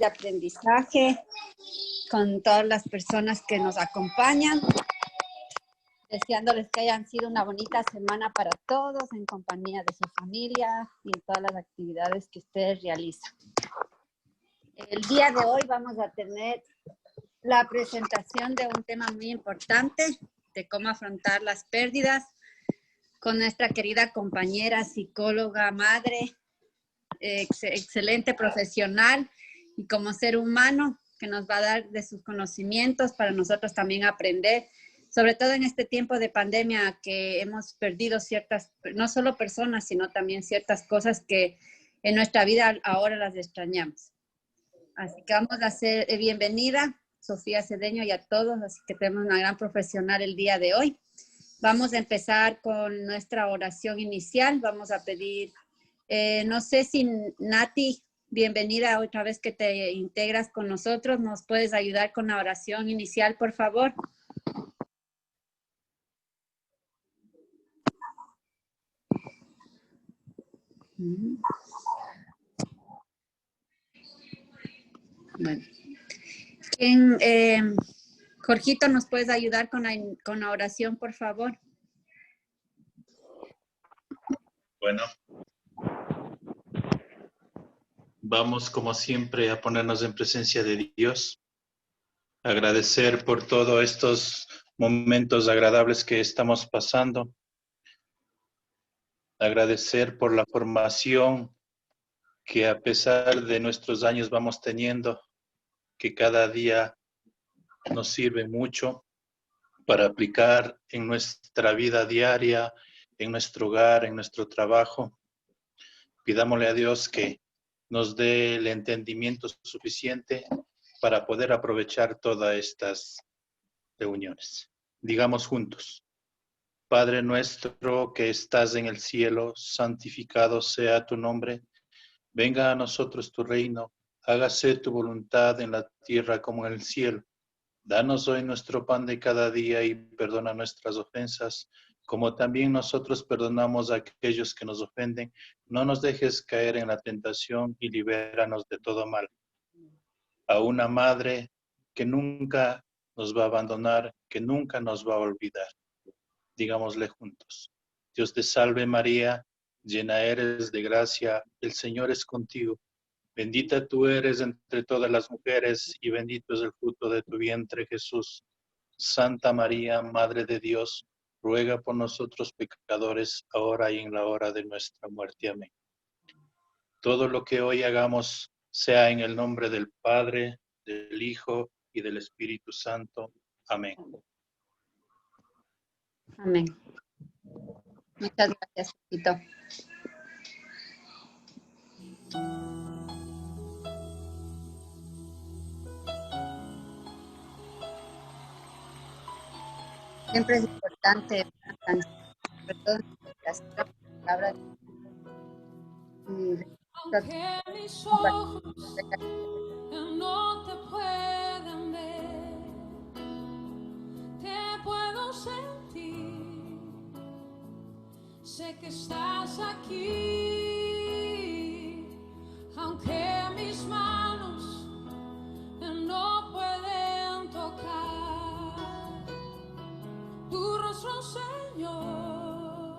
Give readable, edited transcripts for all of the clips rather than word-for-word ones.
de aprendizaje con todas las personas que nos acompañan, deseándoles que hayan sido una bonita semana para todos, en compañía de su familia y en todas las actividades que ustedes realizan. El día de hoy vamos a tener la presentación de un tema muy importante, de cómo afrontar las pérdidas, con nuestra querida compañera, psicóloga, madre, excelente profesional y como ser humano, que nos va a dar de sus conocimientos para nosotros también aprender, sobre todo en este tiempo de pandemia que hemos perdido ciertas, no solo personas, sino también ciertas cosas que en nuestra vida ahora las extrañamos. Así que vamos a hacer bienvenida Sofía Cedeño y a todos, así que tenemos una gran profesional el día de hoy. Vamos a empezar con nuestra oración inicial. Vamos a pedir, no sé si Nati, bienvenida otra vez que te integras con nosotros. ¿Nos puedes ayudar con la oración inicial, por favor? Bueno. Jorgito, ¿nos puedes ayudar con la oración, por favor? Bueno, vamos como siempre a ponernos en presencia de Dios, agradecer por todos estos momentos agradables que estamos pasando, agradecer por la formación que a pesar de nuestros años vamos teniendo, que cada día nos sirve mucho para aplicar en nuestra vida diaria, en nuestro hogar, en nuestro trabajo. Pidámosle a Dios que nos dé el entendimiento suficiente para poder aprovechar todas estas reuniones. Digamos juntos: Padre nuestro que estás en el cielo, santificado sea tu nombre. Venga a nosotros tu reino, hágase tu voluntad en la tierra como en el cielo. Danos hoy nuestro pan de cada día y perdona nuestras ofensas, como también nosotros perdonamos a aquellos que nos ofenden. No nos dejes caer en la tentación y libéranos de todo mal. A una madre que nunca nos va a abandonar, que nunca nos va a olvidar. Digámosle juntos: Dios te salve María, llena eres de gracia, el Señor es contigo. Bendita tú eres entre todas las mujeres y bendito es el fruto de tu vientre, Jesús. Santa María, Madre de Dios, ruega por nosotros pecadores, ahora y en la hora de nuestra muerte. Amén. Todo lo que hoy hagamos sea en el nombre del Padre, del Hijo y del Espíritu Santo. Amén. Amén. Muchas gracias, Tito. Siempre es importante, sobre todo en la palabra. Aunque mis ojos no te puedan ver, te puedo sentir. Sé que estás aquí, aunque mis manos no pueden tocar tu rostro, Señor.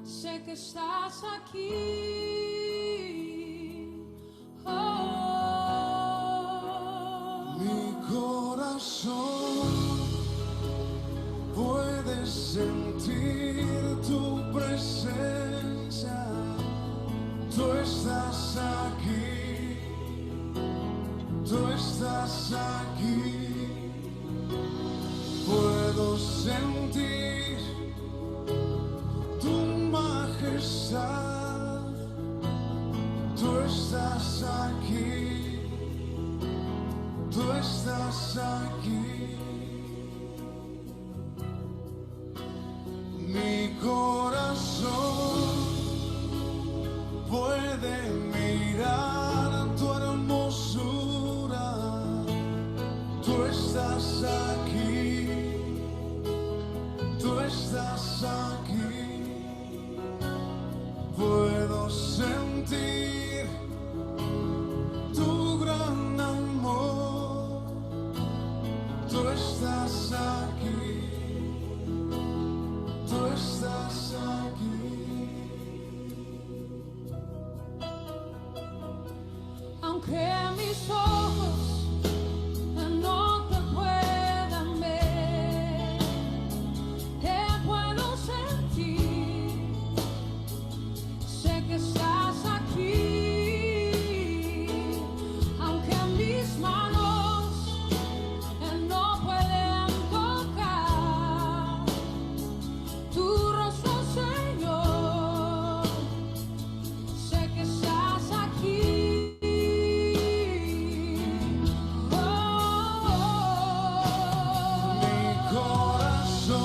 Sé que estás aquí. Oh. Mi corazón puede sentir tu presencia. Tú estás aquí. Tú estás aquí. Puedo sentir tu majestad. Tú estás aquí. Tú estás aquí. Mi corazón puede mirar tu hermosura. Tú estás aquí. Tú estás aquí. Puedo sentir tu gracia. aunque mis ojos no te puedan ver, te puedo sentir, sé que estás aquí, aunque mis manos no pueden tocar tu rostro, Señor, sé que estás aquí. Oh, oh, oh. Mi corazón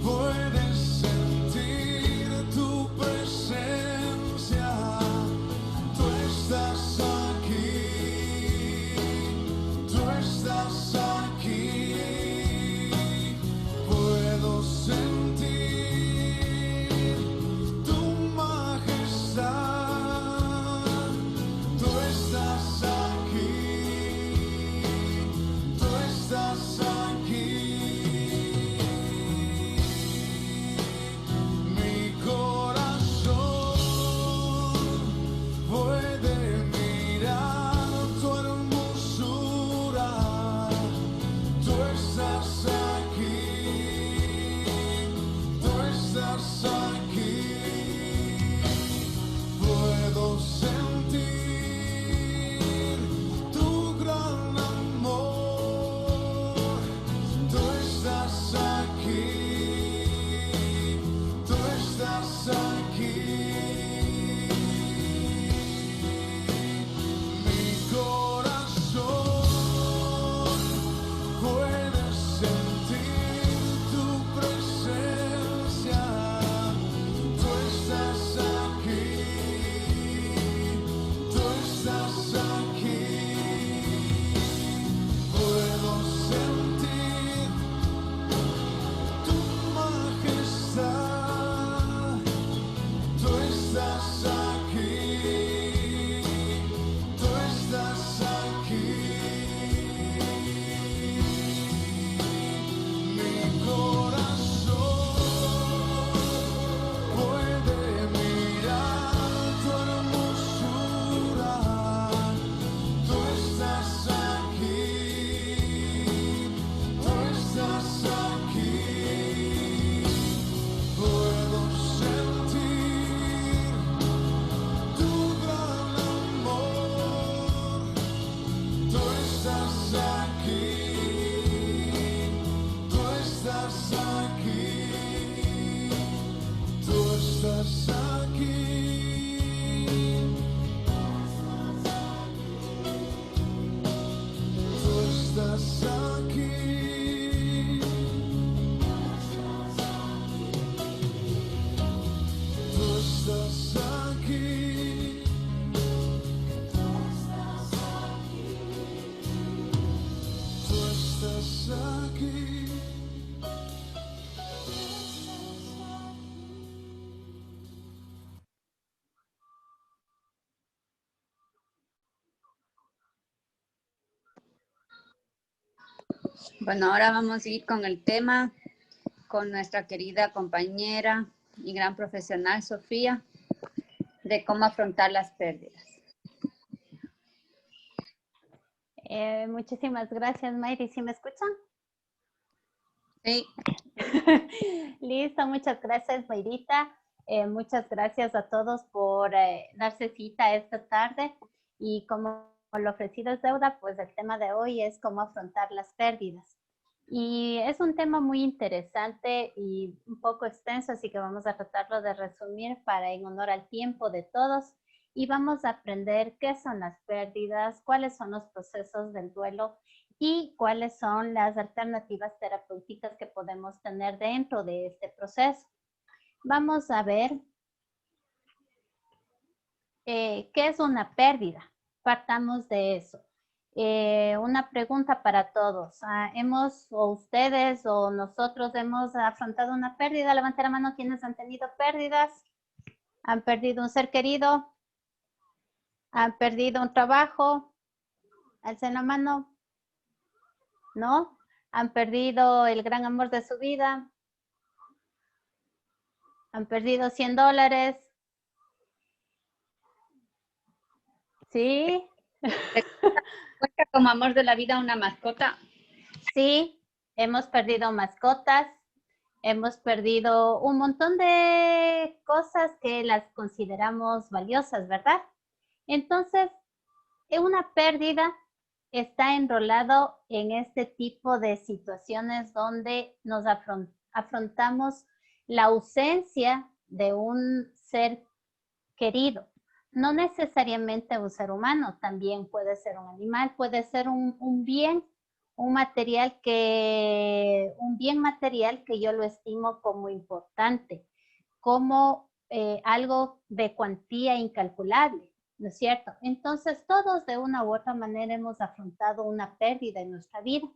puede sentir tu presencia. Tú estás aquí, tú estás aquí. Puedo sentir tu majestad. Tú estás aquí, tú estás aquí. Mi corazón puede mirar tu hermosura. Tú estás aquí, tú estás aquí. Puedo sentir tu gran amor. Tú estás aquí, tú estás aquí. Mi corazón puede sentir tu presencia. Tú estás aquí, tú estás aquí. Puedo sentir tu majestad. Tú estás aquí, tú estás aquí. Mi corazón puede mirar tu hermosura. Tú estás aquí, tú estás aquí. Puedo sentir tu gran amor. Tú estás aquí, tú estás aquí. Tú estás aquí. Tú estás aquí. Tú estás aquí. Tú estás aquí. Bueno, ahora vamos a ir con el tema con nuestra querida compañera y gran profesional Sofía de cómo afrontar las pérdidas. Muchísimas gracias, Mayri. ¿Sí me escuchan? Sí, Listo, muchas gracias, Mayrita. Muchas gracias a todos por darse cita esta tarde. Y como lo ofrecido es deuda, pues el tema de hoy es cómo afrontar las pérdidas. Y es un tema muy interesante y un poco extenso, así que vamos a tratarlo de resumir para en honor al tiempo de todos. Y vamos a aprender qué son las pérdidas, cuáles son los procesos del duelo y cuáles son las alternativas terapéuticas que podemos tener dentro de este proceso. Vamos a ver qué es una pérdida. Partamos de eso. Una pregunta para todos. O ustedes o nosotros hemos afrontado una pérdida? Levanten la mano quienes han tenido pérdidas. ¿Han perdido un ser querido? ¿Han perdido un trabajo? Alcen la mano. ¿No? ¿Han perdido el gran amor de su vida? ¿Han perdido $100? Sí, ¿Cuenta como amor de la vida una mascota? sí, hemos perdido mascotas, hemos perdido un montón de cosas que las consideramos valiosas, ¿verdad? Entonces, una pérdida está enrolado en este tipo de situaciones donde nos afrontamos la ausencia de un ser querido. No necesariamente un ser humano, también puede ser un animal, puede ser un bien, un bien material que yo lo estimo como importante, como algo de cuantía incalculable, ¿no es cierto? Entonces, todos de una u otra manera hemos afrontado una pérdida en nuestra vida.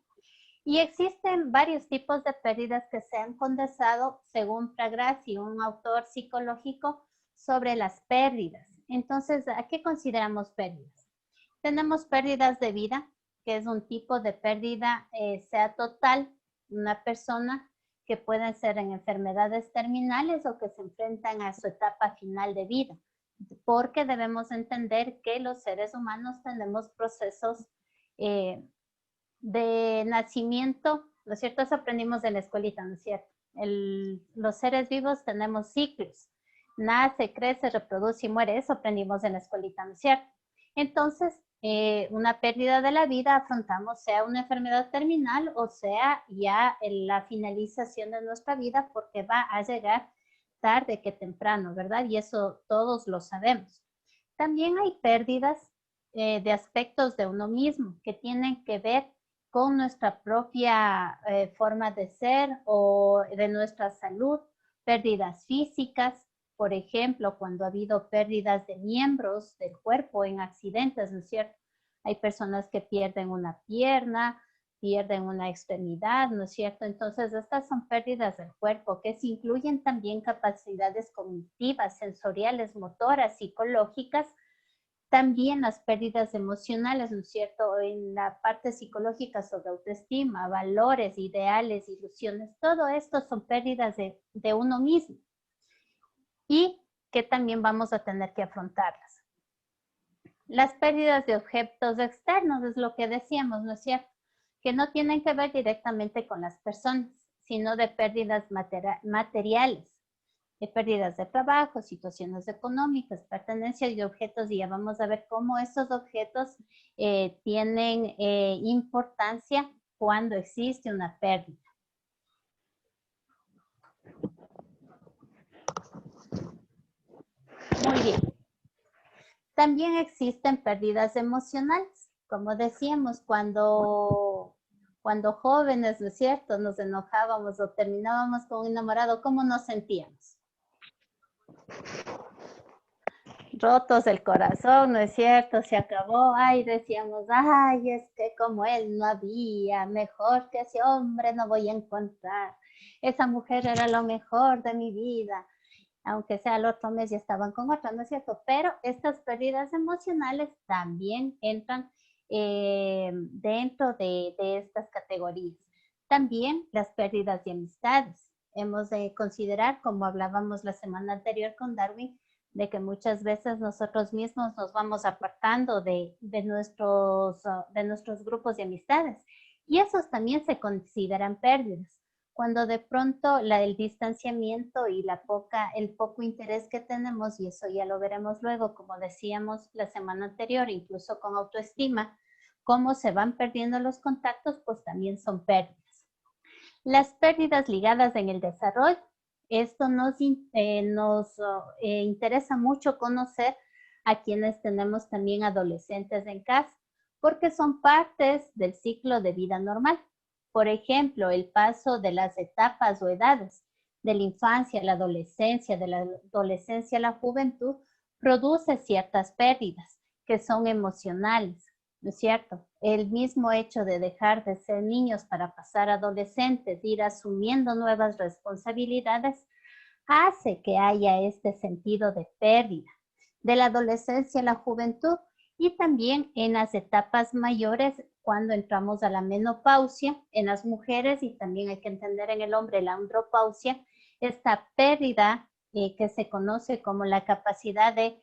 Y existen varios tipos de pérdidas que se han condensado según Pragrassi, un autor psicológico, sobre las pérdidas. Entonces, ¿a qué consideramos pérdidas? Tenemos pérdidas de vida, que es un tipo de pérdida, sea total, una persona que pueden ser en enfermedades terminales o que se enfrentan a su etapa final de vida, porque debemos entender que los seres humanos tenemos procesos de nacimiento, ¿no es cierto? Eso aprendimos en la escuelita, ¿no es cierto? Los seres vivos tenemos ciclos, nace, crece, reproduce y muere, eso aprendimos en la escuelita, ¿no es cierto? Entonces, una pérdida de la vida afrontamos, sea una enfermedad terminal o sea ya la finalización de nuestra vida, porque va a llegar tarde que temprano, ¿verdad? Y eso todos lo sabemos. También hay pérdidas de aspectos de uno mismo que tienen que ver con nuestra propia forma de ser o de nuestra salud, pérdidas físicas, por ejemplo, cuando ha habido pérdidas de miembros del cuerpo en accidentes, ¿no es cierto? Hay personas que pierden una pierna, pierden una extremidad, ¿no es cierto? Entonces, estas son pérdidas del cuerpo que se incluyen también capacidades cognitivas, sensoriales, motoras, psicológicas, también las pérdidas emocionales, ¿no es cierto? En la parte psicológica sobre autoestima, valores, ideales, ilusiones, todo esto son pérdidas de uno mismo y que también vamos a tener que afrontarlas. Las pérdidas de objetos externos es lo que decíamos, ¿no es cierto? Que no tienen que ver directamente con las personas, sino de pérdidas materiales, de pérdidas de trabajo, situaciones económicas, pertenencias y objetos, y ya vamos a ver cómo esos objetos tienen importancia cuando existe una pérdida. Muy bien. También existen pérdidas emocionales, como decíamos, cuando jóvenes, ¿no es cierto?, nos enojábamos o terminábamos con un enamorado, ¿cómo nos sentíamos? Rotos el corazón, ¿no es cierto? Se acabó, ay, decíamos, ay, es que como él no había, mejor que ese hombre no voy a encontrar. Esa mujer era lo mejor de mi vida, aunque sea el otro mes ya estaban con otra, ¿no es cierto? Pero estas pérdidas emocionales también entran dentro de estas categorías. También las pérdidas de amistades. Hemos de considerar, como hablábamos la semana anterior con Darwin, de que muchas veces nosotros mismos nos vamos apartando de nuestros grupos de amistades. Y esos también se consideran pérdidas. Cuando de pronto el distanciamiento y el poco interés que tenemos, y eso ya lo veremos luego, como decíamos la semana anterior, incluso con autoestima, cómo se van perdiendo los contactos, pues también son pérdidas. Las pérdidas ligadas en el desarrollo. Esto nos interesa mucho conocer a quienes tenemos también adolescentes en casa, porque son partes del ciclo de vida normal. Por ejemplo, el paso de las etapas o edades, de la infancia a la adolescencia, de la adolescencia a la juventud, produce ciertas pérdidas que son emocionales, ¿no es cierto? El mismo hecho de dejar de ser niños para pasar a adolescentes, ir asumiendo nuevas responsabilidades, hace que haya este sentido de pérdida. De la adolescencia a la juventud y también en las etapas mayores, cuando entramos a la menopausia en las mujeres, y también hay que entender en el hombre la andropausia, esta pérdida que se conoce como la capacidad de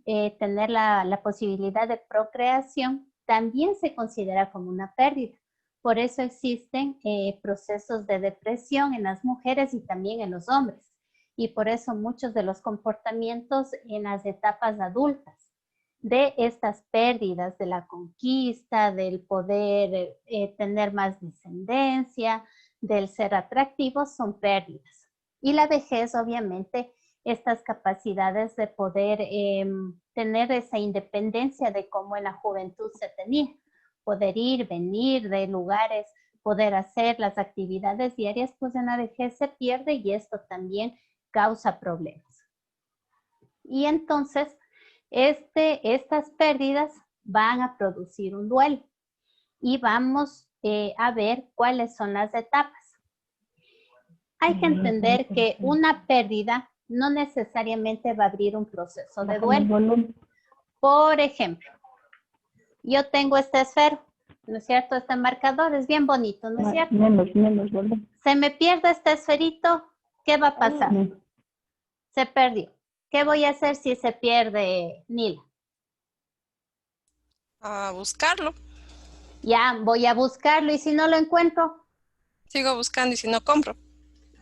tener la posibilidad de procreación, también se considera como una pérdida. Por eso existen procesos de depresión en las mujeres y también en los hombres. Y por eso muchos de los comportamientos en las etapas adultas de estas pérdidas de la conquista, del poder tener más descendencia, del ser atractivos, son pérdidas. Y la vejez, obviamente, estas capacidades de poder tener esa independencia de cómo en la juventud se tenía, poder ir, venir de lugares, poder hacer las actividades diarias, pues en la vejez se pierde y esto también causa problemas. Y entonces, estas pérdidas van a producir un duelo y vamos a ver cuáles son las etapas. Hay que entender que una pérdida no necesariamente va a abrir un proceso de duelo. Por ejemplo, yo tengo este esfero, ¿no es cierto? Este marcador es bien bonito, ¿no es cierto? Se me pierde este esferito, ¿qué va a pasar? Se perdió. ¿Qué voy a hacer si se pierde, Nila? A buscarlo. Ya, voy a buscarlo y si no lo encuentro, Sigo buscando y si no compro.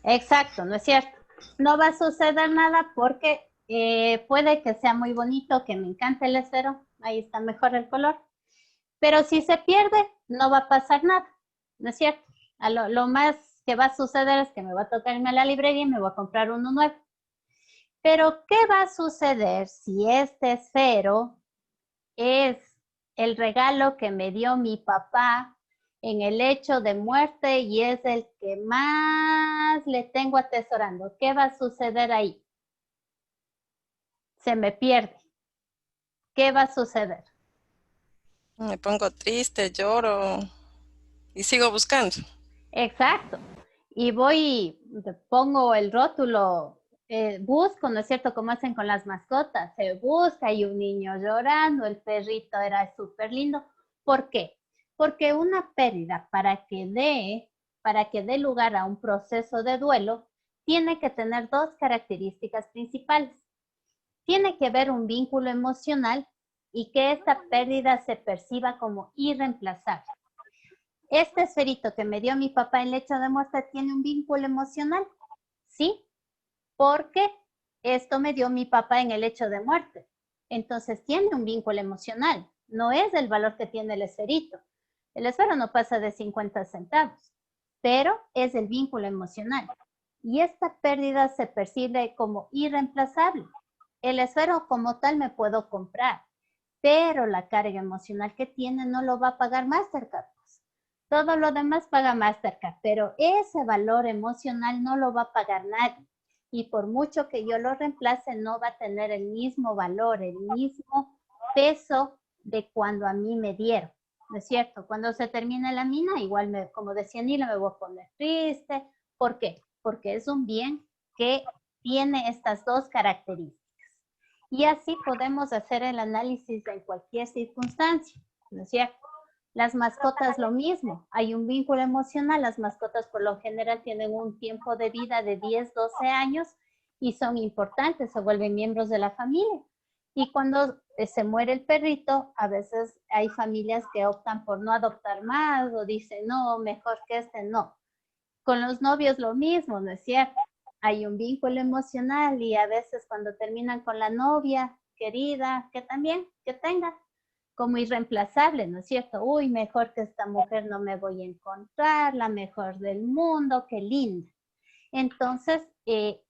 exacto, ¿no es cierto? No va a suceder nada porque puede que sea muy bonito, que me encante el esfero, ahí está mejor el color, pero si se pierde, no va a pasar nada, ¿no es cierto? Lo más que va a suceder es que me va a tocar irme a la librería y me voy a comprar uno nuevo. Pero, ¿qué va a suceder si este esfero es el regalo que me dio mi papá en el lecho de muerte y es el que más le tengo atesorando? ¿Qué va a suceder ahí? Se me pierde. ¿Qué va a suceder? Me pongo triste, lloro y sigo buscando. Exacto. Y voy, pongo el rótulo, busco, ¿no es cierto? Como hacen con las mascotas. Se busca, hay un niño llorando, el perrito era súper lindo. ¿Por qué? Porque una pérdida, para que dé lugar a un proceso de duelo, tiene que tener dos características principales. Tiene que haber un vínculo emocional y que esta pérdida se perciba como irreemplazable. Este esferito que me dio mi papá en lecho de muerte tiene un vínculo emocional, ¿sí? Porque esto me dio mi papá en el lecho de muerte. Entonces tiene un vínculo emocional, no es el valor que tiene el esferito. El esfero no pasa de 50 centavos, pero es el vínculo emocional. Y esta pérdida se percibe como irreemplazable. El esfero como tal me puedo comprar, pero la carga emocional que tiene no lo va a pagar Mastercard. Todo lo demás paga Mastercard, pero ese valor emocional no lo va a pagar nadie. Y por mucho que yo lo reemplace, no va a tener el mismo valor, el mismo peso de cuando a mí me dieron. ¿No es cierto? Cuando se termine la mina, igual, como decía Nila, me voy a poner triste. ¿Por qué? Porque es un bien que tiene estas dos características. Y así podemos hacer el análisis en cualquier circunstancia, ¿no es cierto? Las mascotas lo mismo, hay un vínculo emocional, las mascotas por lo general tienen un tiempo de vida de 10, 12 años y son importantes, se vuelven miembros de la familia. Y cuando se muere el perrito, a veces hay familias que optan por no adoptar más o dicen, no, mejor que este no. Con los novios lo mismo, ¿no es cierto? Hay un vínculo emocional y a veces cuando terminan con la novia querida, que también, que tengan como irreemplazable, ¿no es cierto? Uy, mejor que esta mujer no me voy a encontrar, la mejor del mundo, qué linda. Entonces,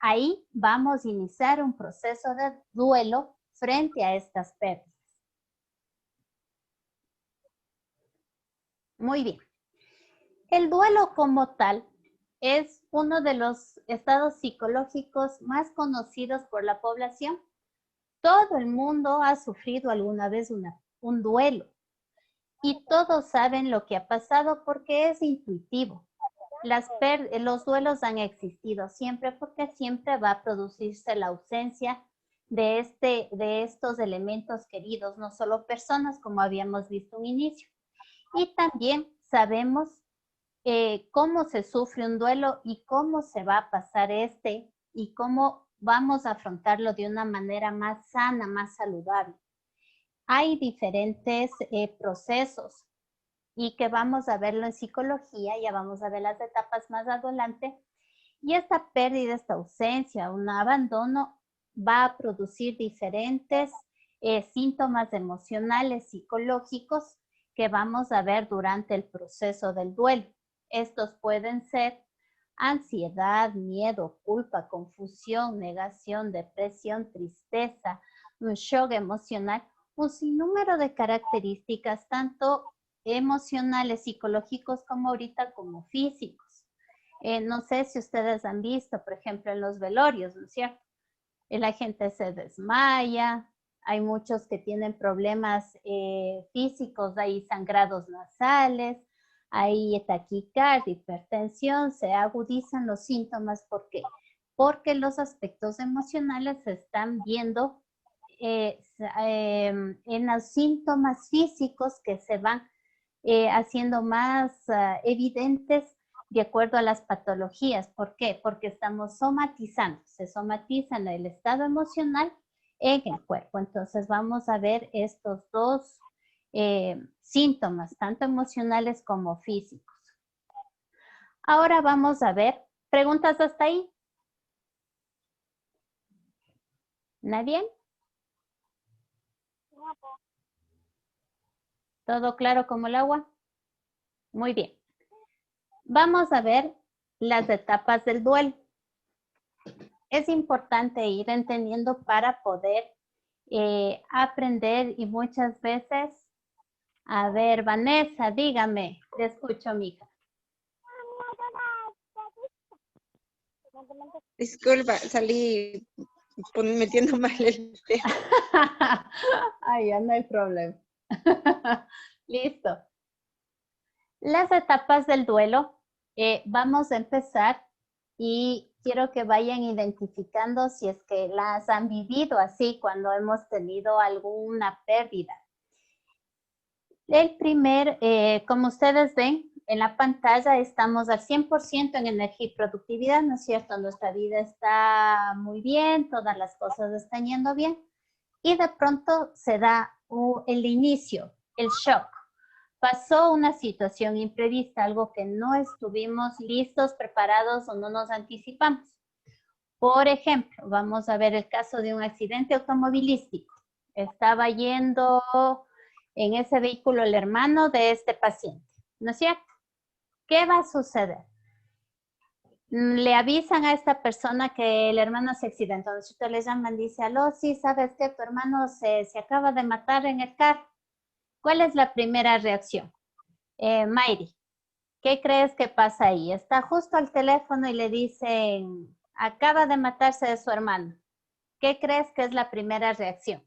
ahí vamos a iniciar un proceso de duelo frente a estas pérdidas. Muy bien. El duelo como tal es uno de los estados psicológicos más conocidos por la población. Todo el mundo ha sufrido alguna vez un duelo. Y todos saben lo que ha pasado porque es intuitivo. Los duelos han existido siempre porque siempre va a producirse la ausencia de estos elementos queridos, no solo personas, como habíamos visto un inicio. Y también sabemos cómo se sufre un duelo y cómo se va a pasar y cómo vamos a afrontarlo de una manera más sana, más saludable. Hay diferentes procesos y que vamos a verlo en psicología, ya vamos a ver las etapas más adelante. Y esta pérdida, esta ausencia, un abandono va a producir diferentes síntomas emocionales, psicológicos que vamos a ver durante el proceso del duelo. Estos pueden ser ansiedad, miedo, culpa, confusión, negación, depresión, tristeza, un shock emocional, un sinnúmero de características, tanto emocionales, psicológicos, como ahorita como físicos. No sé si ustedes han visto, por ejemplo, en los velorios, ¿no es cierto? La gente se desmaya, hay muchos que tienen problemas físicos, hay sangrados nasales, hay taquicardia, hipertensión, se agudizan los síntomas. ¿Por qué? Porque los aspectos emocionales se están viendo en los síntomas físicos que se van haciendo más evidentes de acuerdo a las patologías. ¿Por qué? Porque estamos somatizando, se somatiza el estado emocional en el cuerpo. Entonces vamos a ver estos dos síntomas, tanto emocionales como físicos. Ahora vamos a ver, ¿preguntas hasta ahí? ¿Nadie? ¿Todo claro como el agua? Muy bien. Vamos a ver las etapas del duelo. Es importante ir entendiendo para poder aprender, y muchas veces, a ver, Vanessa, dígame, te escucho, mija. Disculpa, salí metiendo mal el dedo. Ay, ya no hay problema. Listo. Las etapas del duelo, vamos a empezar y quiero que vayan identificando si es que las han vivido así cuando hemos tenido alguna pérdida. El primer, como ustedes ven en la pantalla, estamos al 100% en energía y productividad, ¿no es cierto? Nuestra vida está muy bien, todas las cosas están yendo bien, y de pronto se da el inicio, el shock. Pasó una situación imprevista, algo que no estuvimos listos, preparados o no nos anticipamos. Por ejemplo, vamos a ver el caso de un accidente automovilístico. Estaba yendo en ese vehículo el hermano de este paciente, ¿no es cierto? ¿Qué va a suceder? Le avisan a esta persona que el hermano se accidentó. Entonces le llaman, dice, aló, sí, ¿sabes qué? Tu hermano se acaba de matar en el carro. ¿Cuál es la primera reacción? Mayri, ¿qué crees que pasa ahí? Está justo al teléfono y le dicen, acaba de matarse de su hermano. ¿Qué crees que es la primera reacción?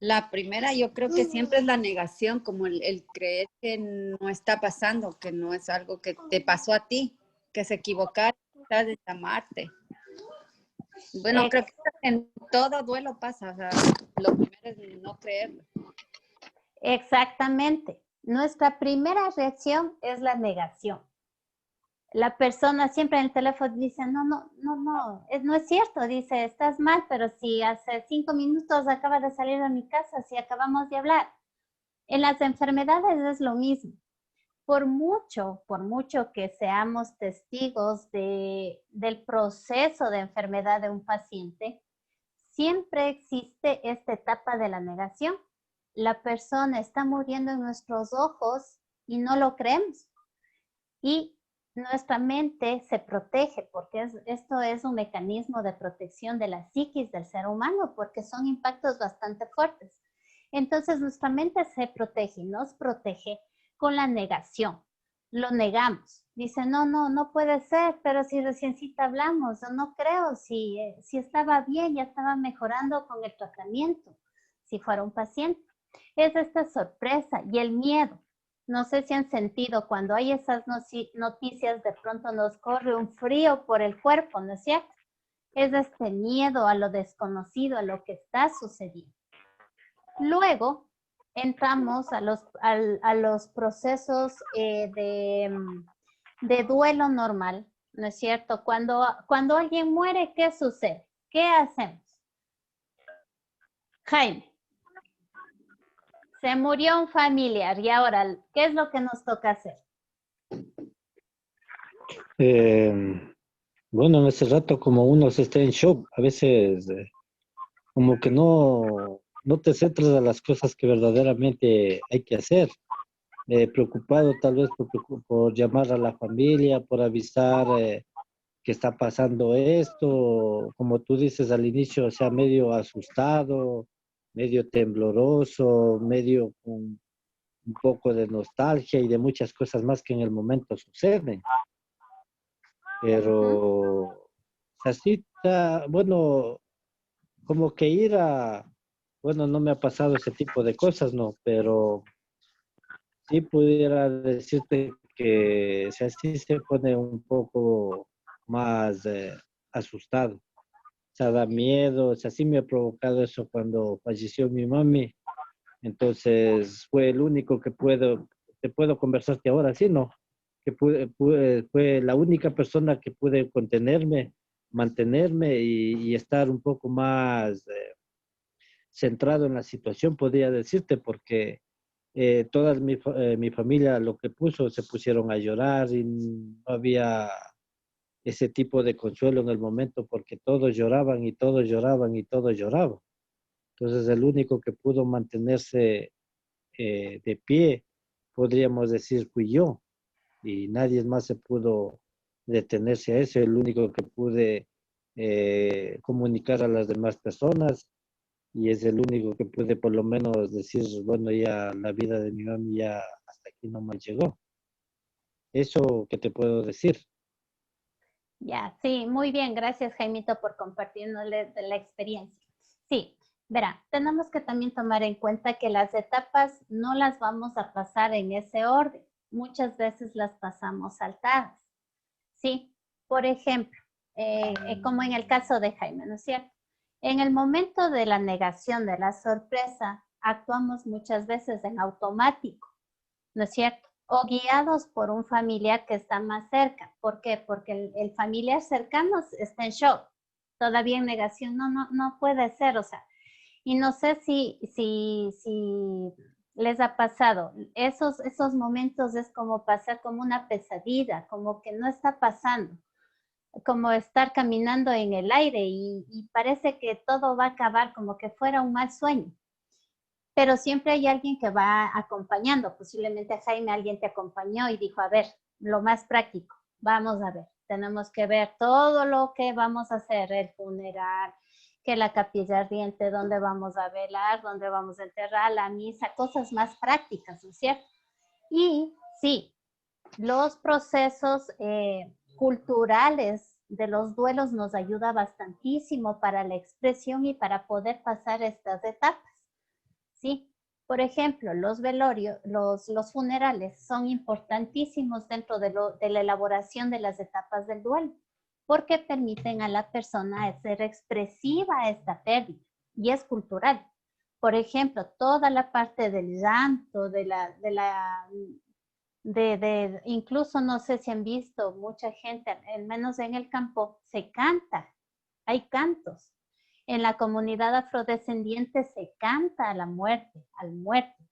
La primera, yo creo que siempre es la negación, como el creer que no está pasando, que no es algo que te pasó a ti, que se equivocaron de llamarte. Bueno, creo que en todo duelo pasa, o sea, lo primero es no creerlo. Exactamente. Nuestra primera reacción es la negación. La persona siempre en el teléfono dice, no es cierto, dice, estás mal, pero si hace 5 minutos acaba de salir de mi casa, si acabamos de hablar. En las enfermedades es lo mismo. Por mucho que seamos testigos del proceso de enfermedad de un paciente, siempre existe esta etapa de la negación. La persona está muriendo en nuestros ojos y no lo creemos. Y nuestra mente se protege porque esto es un mecanismo de protección de la psiquis del ser humano porque son impactos bastante fuertes. Entonces nuestra mente se protege y nos protege con la negación. Lo negamos. Dice, no puede ser, pero si reciencita hablamos, no creo, si estaba bien, ya estaba mejorando con el tratamiento, si fuera un paciente. Es esta sorpresa y el miedo. No sé si han sentido cuando hay esas noticias, de pronto nos corre un frío por el cuerpo, ¿no es cierto? Es este miedo a lo desconocido, a lo que está sucediendo. Luego entramos a los procesos de duelo normal, ¿no es cierto? Cuando alguien muere, ¿qué sucede? ¿Qué hacemos? Jaime, se murió un familiar y ahora, ¿qué es lo que nos toca hacer? Bueno, en ese rato como uno se está en shock, a veces como que no te centras a las cosas que verdaderamente hay que hacer. Preocupado tal vez por llamar a la familia, por avisar que está pasando esto, como tú dices al inicio, o sea, medio asustado, medio tembloroso, medio con un poco de nostalgia y de muchas cosas más que en el momento suceden. Pero así está, bueno, como que bueno, no me ha pasado ese tipo de cosas, no, pero sí pudiera decirte que o sea, sí se pone un poco más asustado, o sea, da miedo, o sea, sí me ha provocado eso cuando falleció mi mami, entonces fue el único que te puedo conversarte ahora, sí, ¿no? Que fue la única persona que pude contenerme, mantenerme y estar un poco más centrado en la situación, podría decirte, porque toda mi familia lo que se pusieron a llorar y no había ese tipo de consuelo en el momento porque todos lloraban y todos lloraban y todos lloraban. Entonces el único que pudo mantenerse de pie, podríamos decir, fui yo y nadie más se pudo detenerse a eso. El único que pude comunicar a las demás personas y es el único que puede por lo menos decir, bueno, ya la vida de mi mami ya hasta aquí no me llegó. Eso que te puedo decir. Ya, sí, muy bien. Gracias, Jaimito, por compartirnos de la experiencia. Sí, verá, tenemos que también tomar en cuenta que las etapas no las vamos a pasar en ese orden. Muchas veces las pasamos saltadas. Sí, por ejemplo, como en el caso de Jaime, ¿no es cierto? En el momento de la negación, de la sorpresa, actuamos muchas veces en automático, ¿no es cierto? O guiados por un familiar que está más cerca. ¿Por qué? Porque el familiar cercano está en shock. Todavía en negación, no puede ser, o sea. Y no sé si les ha pasado. Esos momentos es como pasar como una pesadilla, como que no está pasando, como estar caminando en el aire y parece que todo va a acabar como que fuera un mal sueño. Pero siempre hay alguien que va acompañando. Posiblemente a Jaime alguien te acompañó y dijo, a ver, lo más práctico, vamos a ver, tenemos que ver todo lo que vamos a hacer, el funeral, que la capilla ardiente, dónde vamos a velar, dónde vamos a enterrar, la misa, cosas más prácticas, ¿no es cierto? Y sí, los procesos culturales de los duelos nos ayuda bastantísimo para la expresión y para poder pasar estas etapas. ¿Sí? Por ejemplo, los velorios, los funerales son importantísimos dentro de la elaboración de las etapas del duelo, porque permiten a la persona ser expresiva a esta pérdida y es cultural. Por ejemplo, toda la parte del llanto, incluso no sé si han visto mucha gente, al menos en el campo, se canta, hay cantos. En la comunidad afrodescendiente se canta a la muerte, al muerto.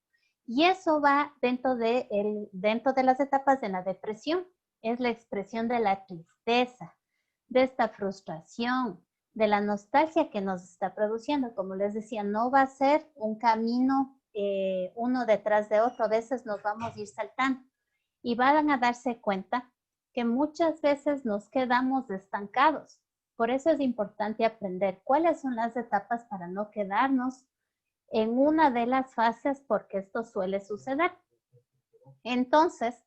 Y eso va dentro de las etapas de la depresión. Es la expresión de la tristeza, de esta frustración, de la nostalgia que nos está produciendo. Como les decía, no va a ser un camino uno detrás de otro. A veces nos vamos a ir saltando. Y van a darse cuenta que muchas veces nos quedamos estancados. Por eso es importante aprender cuáles son las etapas para no quedarnos en una de las fases, porque esto suele suceder. Entonces,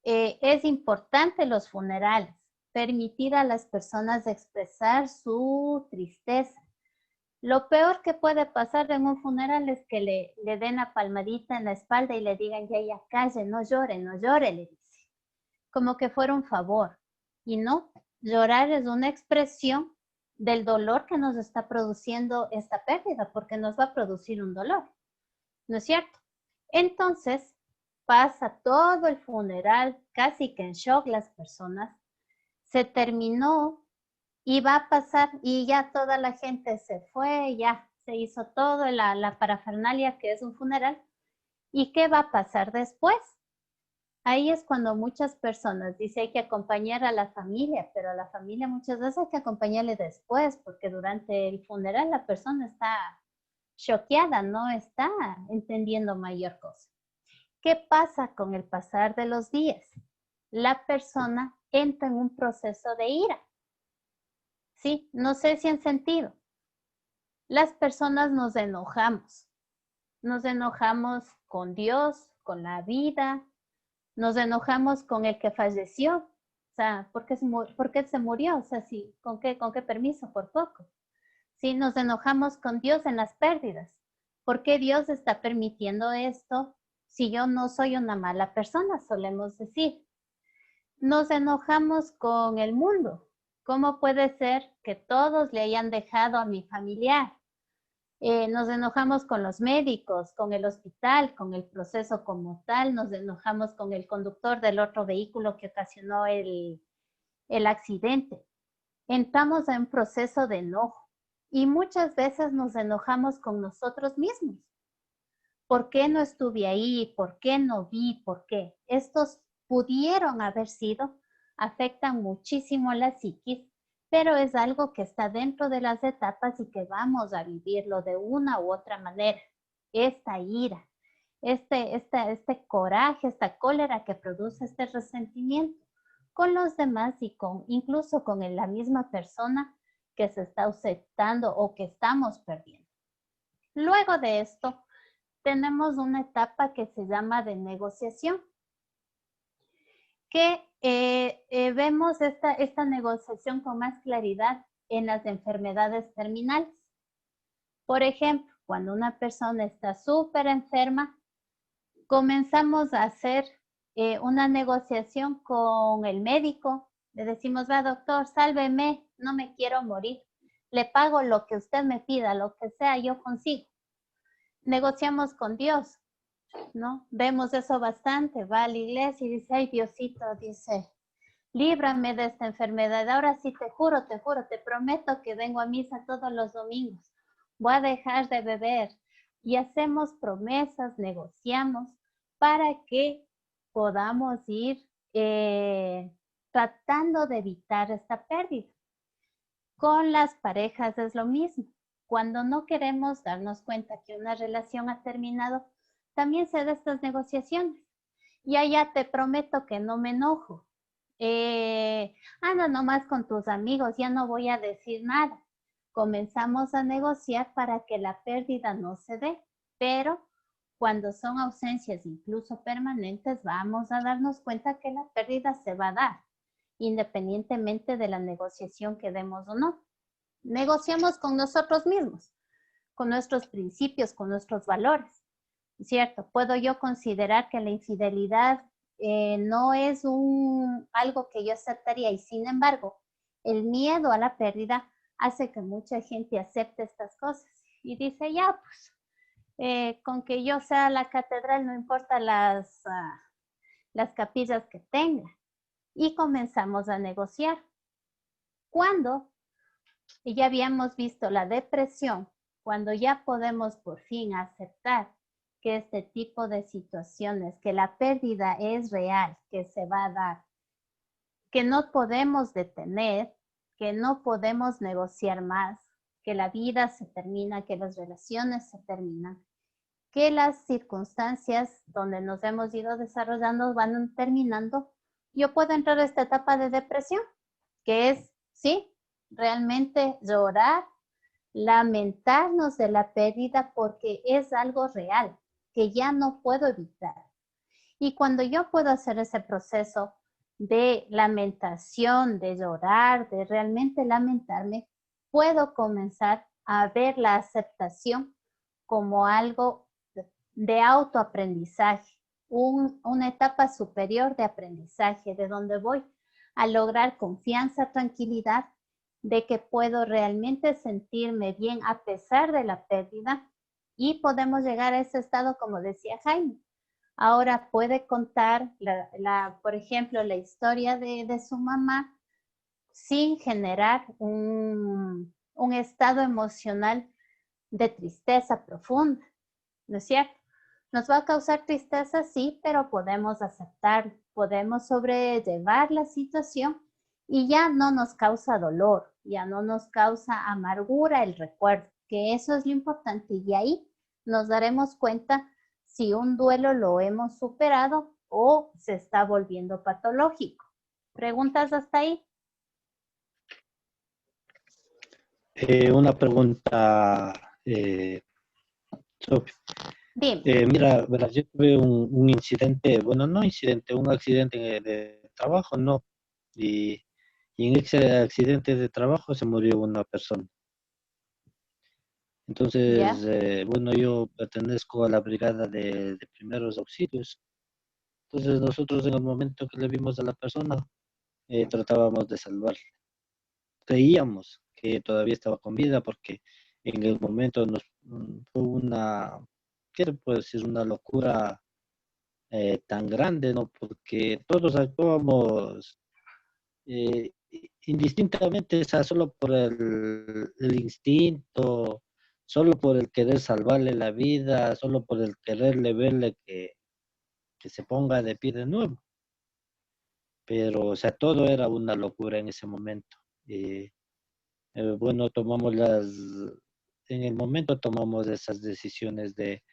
es importante los funerales, permitir a las personas expresar su tristeza. Lo peor que puede pasar en un funeral es que le den la palmadita en la espalda y le digan, ya, calle, no llore, le dice. Como que fuera un favor. Y no, llorar es una expresión del dolor que nos está produciendo esta pérdida, porque nos va a producir un dolor, ¿no es cierto? Entonces, pasa todo el funeral, casi que en shock las personas, se terminó y va a pasar y ya toda la gente se fue, ya se hizo todo la parafernalia que es un funeral. ¿Y qué va a pasar después? Ahí es cuando muchas personas dicen hay que acompañar a la familia, pero a la familia muchas veces hay que acompañarle después, porque durante el funeral la persona está choqueada, no está entendiendo mayor cosa. ¿Qué pasa con el pasar de los días? La persona entra en un proceso de ira. ¿Sí? No sé si han sentido. Las personas nos enojamos. Nos enojamos con Dios, con la vida. Nos enojamos con el que falleció. O sea, ¿por qué se murió? O sea, sí, ¿con qué permiso? Por poco. Sí, nos enojamos con Dios en las pérdidas. ¿Por qué Dios está permitiendo esto si yo no soy una mala persona? Solemos decir. Nos enojamos con el mundo. ¿Cómo puede ser que todos le hayan dejado a mi familiar? Nos enojamos con los médicos, con el hospital, con el proceso como tal. Nos enojamos con el conductor del otro vehículo que ocasionó el accidente. Entramos en un proceso de enojo y muchas veces nos enojamos con nosotros mismos. ¿Por qué no estuve ahí? ¿Por qué no vi? ¿Por qué? Estos pudieron haber sido, afectan muchísimo a la psiquis, pero es algo que está dentro de las etapas y que vamos a vivirlo de una u otra manera. Esta ira, este coraje, esta cólera que produce este resentimiento con los demás y incluso con la misma persona que se está ausentando o que estamos perdiendo. Luego de esto, tenemos una etapa que se llama de negociación, que vemos esta negociación con más claridad en las enfermedades terminales. Por ejemplo, cuando una persona está súper enferma, comenzamos a hacer una negociación con el médico. Le decimos, va doctor, sálveme, no me quiero morir. Le pago lo que usted me pida, lo que sea, yo consigo. Negociamos con Dios, ¿no? Vemos eso bastante. Va a la iglesia y dice, ay Diosito, dice, líbrame de esta enfermedad. Ahora sí te juro, te prometo que vengo a misa todos los domingos. Voy a dejar de beber. Y hacemos promesas, negociamos para que podamos ir tratando de evitar esta pérdida. Con las parejas es lo mismo. Cuando no queremos darnos cuenta que una relación ha terminado, también se da estas negociaciones. Ya te prometo que no me enojo. Anda nomás con tus amigos, ya no voy a decir nada. Comenzamos a negociar para que la pérdida no se dé, pero cuando son ausencias incluso permanentes, vamos a darnos cuenta que la pérdida se va a dar, independientemente de la negociación que demos o no. Negociamos con nosotros mismos, con nuestros principios, con nuestros valores, ¿cierto? Puedo yo considerar que la infidelidad no es algo que yo aceptaría y sin embargo, el miedo a la pérdida hace que mucha gente acepte estas cosas y dice, ya, pues, con que yo sea la catedral no importa las capillas que tenga. Y comenzamos a negociar. Cuando ya habíamos visto la depresión, cuando ya podemos por fin aceptar que este tipo de situaciones, que la pérdida es real, que se va a dar, que no podemos detener, que no podemos negociar más, que la vida se termina, que las relaciones se terminan, que las circunstancias donde nos hemos ido desarrollando van terminando, yo puedo entrar a esta etapa de depresión, que es, sí, realmente llorar, lamentarnos de la pérdida porque es algo real, que ya no puedo evitar. Y cuando yo puedo hacer ese proceso de lamentación, de llorar, de realmente lamentarme, puedo comenzar a ver la aceptación como algo de autoaprendizaje, una etapa superior de aprendizaje, de donde voy a lograr confianza, tranquilidad, de que puedo realmente sentirme bien a pesar de la pérdida y podemos llegar a ese estado, como decía Jaime. Ahora puede contar, por ejemplo, la historia de su mamá sin generar un estado emocional de tristeza profunda, ¿no es cierto? Nos va a causar tristeza, sí, pero podemos aceptarlo, podemos sobrellevar la situación y ya no nos causa dolor, ya no nos causa amargura el recuerdo, que eso es lo importante y ahí nos daremos cuenta si un duelo lo hemos superado o se está volviendo patológico. ¿Preguntas hasta ahí? Una pregunta, Sofi. Dime. Mira, verás, yo tuve un incidente, bueno, no incidente, un accidente de trabajo, ¿no? Y en ese accidente de trabajo se murió una persona. Entonces, ¿Ya? bueno, yo pertenezco a la brigada de primeros auxilios. Entonces, nosotros en el momento que le vimos a la persona, tratábamos de salvarla. Creíamos que todavía estaba con vida porque en el momento fue una, ¿qué le puedo decir? Una locura tan grande, ¿no? Porque todos actuamos indistintamente, o sea, solo por el instinto, solo por el querer salvarle la vida, solo por el quererle verle que se ponga de pie de nuevo. Pero, o sea, todo era una locura en ese momento. Bueno, en el momento tomamos esas decisiones de,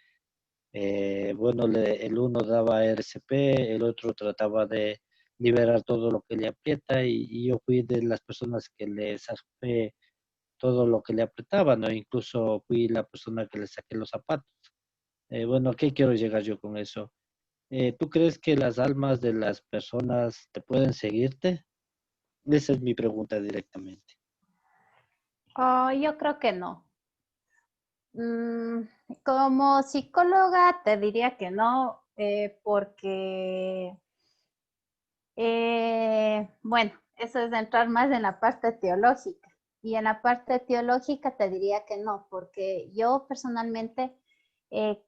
bueno, el uno daba RCP, el otro trataba de liberar todo lo que le aprieta y yo fui de las personas que le saqué todo lo que le apretaba, ¿no? Incluso fui la persona que le saqué los zapatos. Bueno, ¿a qué quiero llegar yo con eso? ¿Tú crees que las almas de las personas te pueden seguirte? Esa es mi pregunta directamente. Oh, yo creo que no. Como psicóloga te diría que no, porque, bueno, eso es entrar más en la parte teológica. Y en la parte teológica te diría que no, porque yo personalmente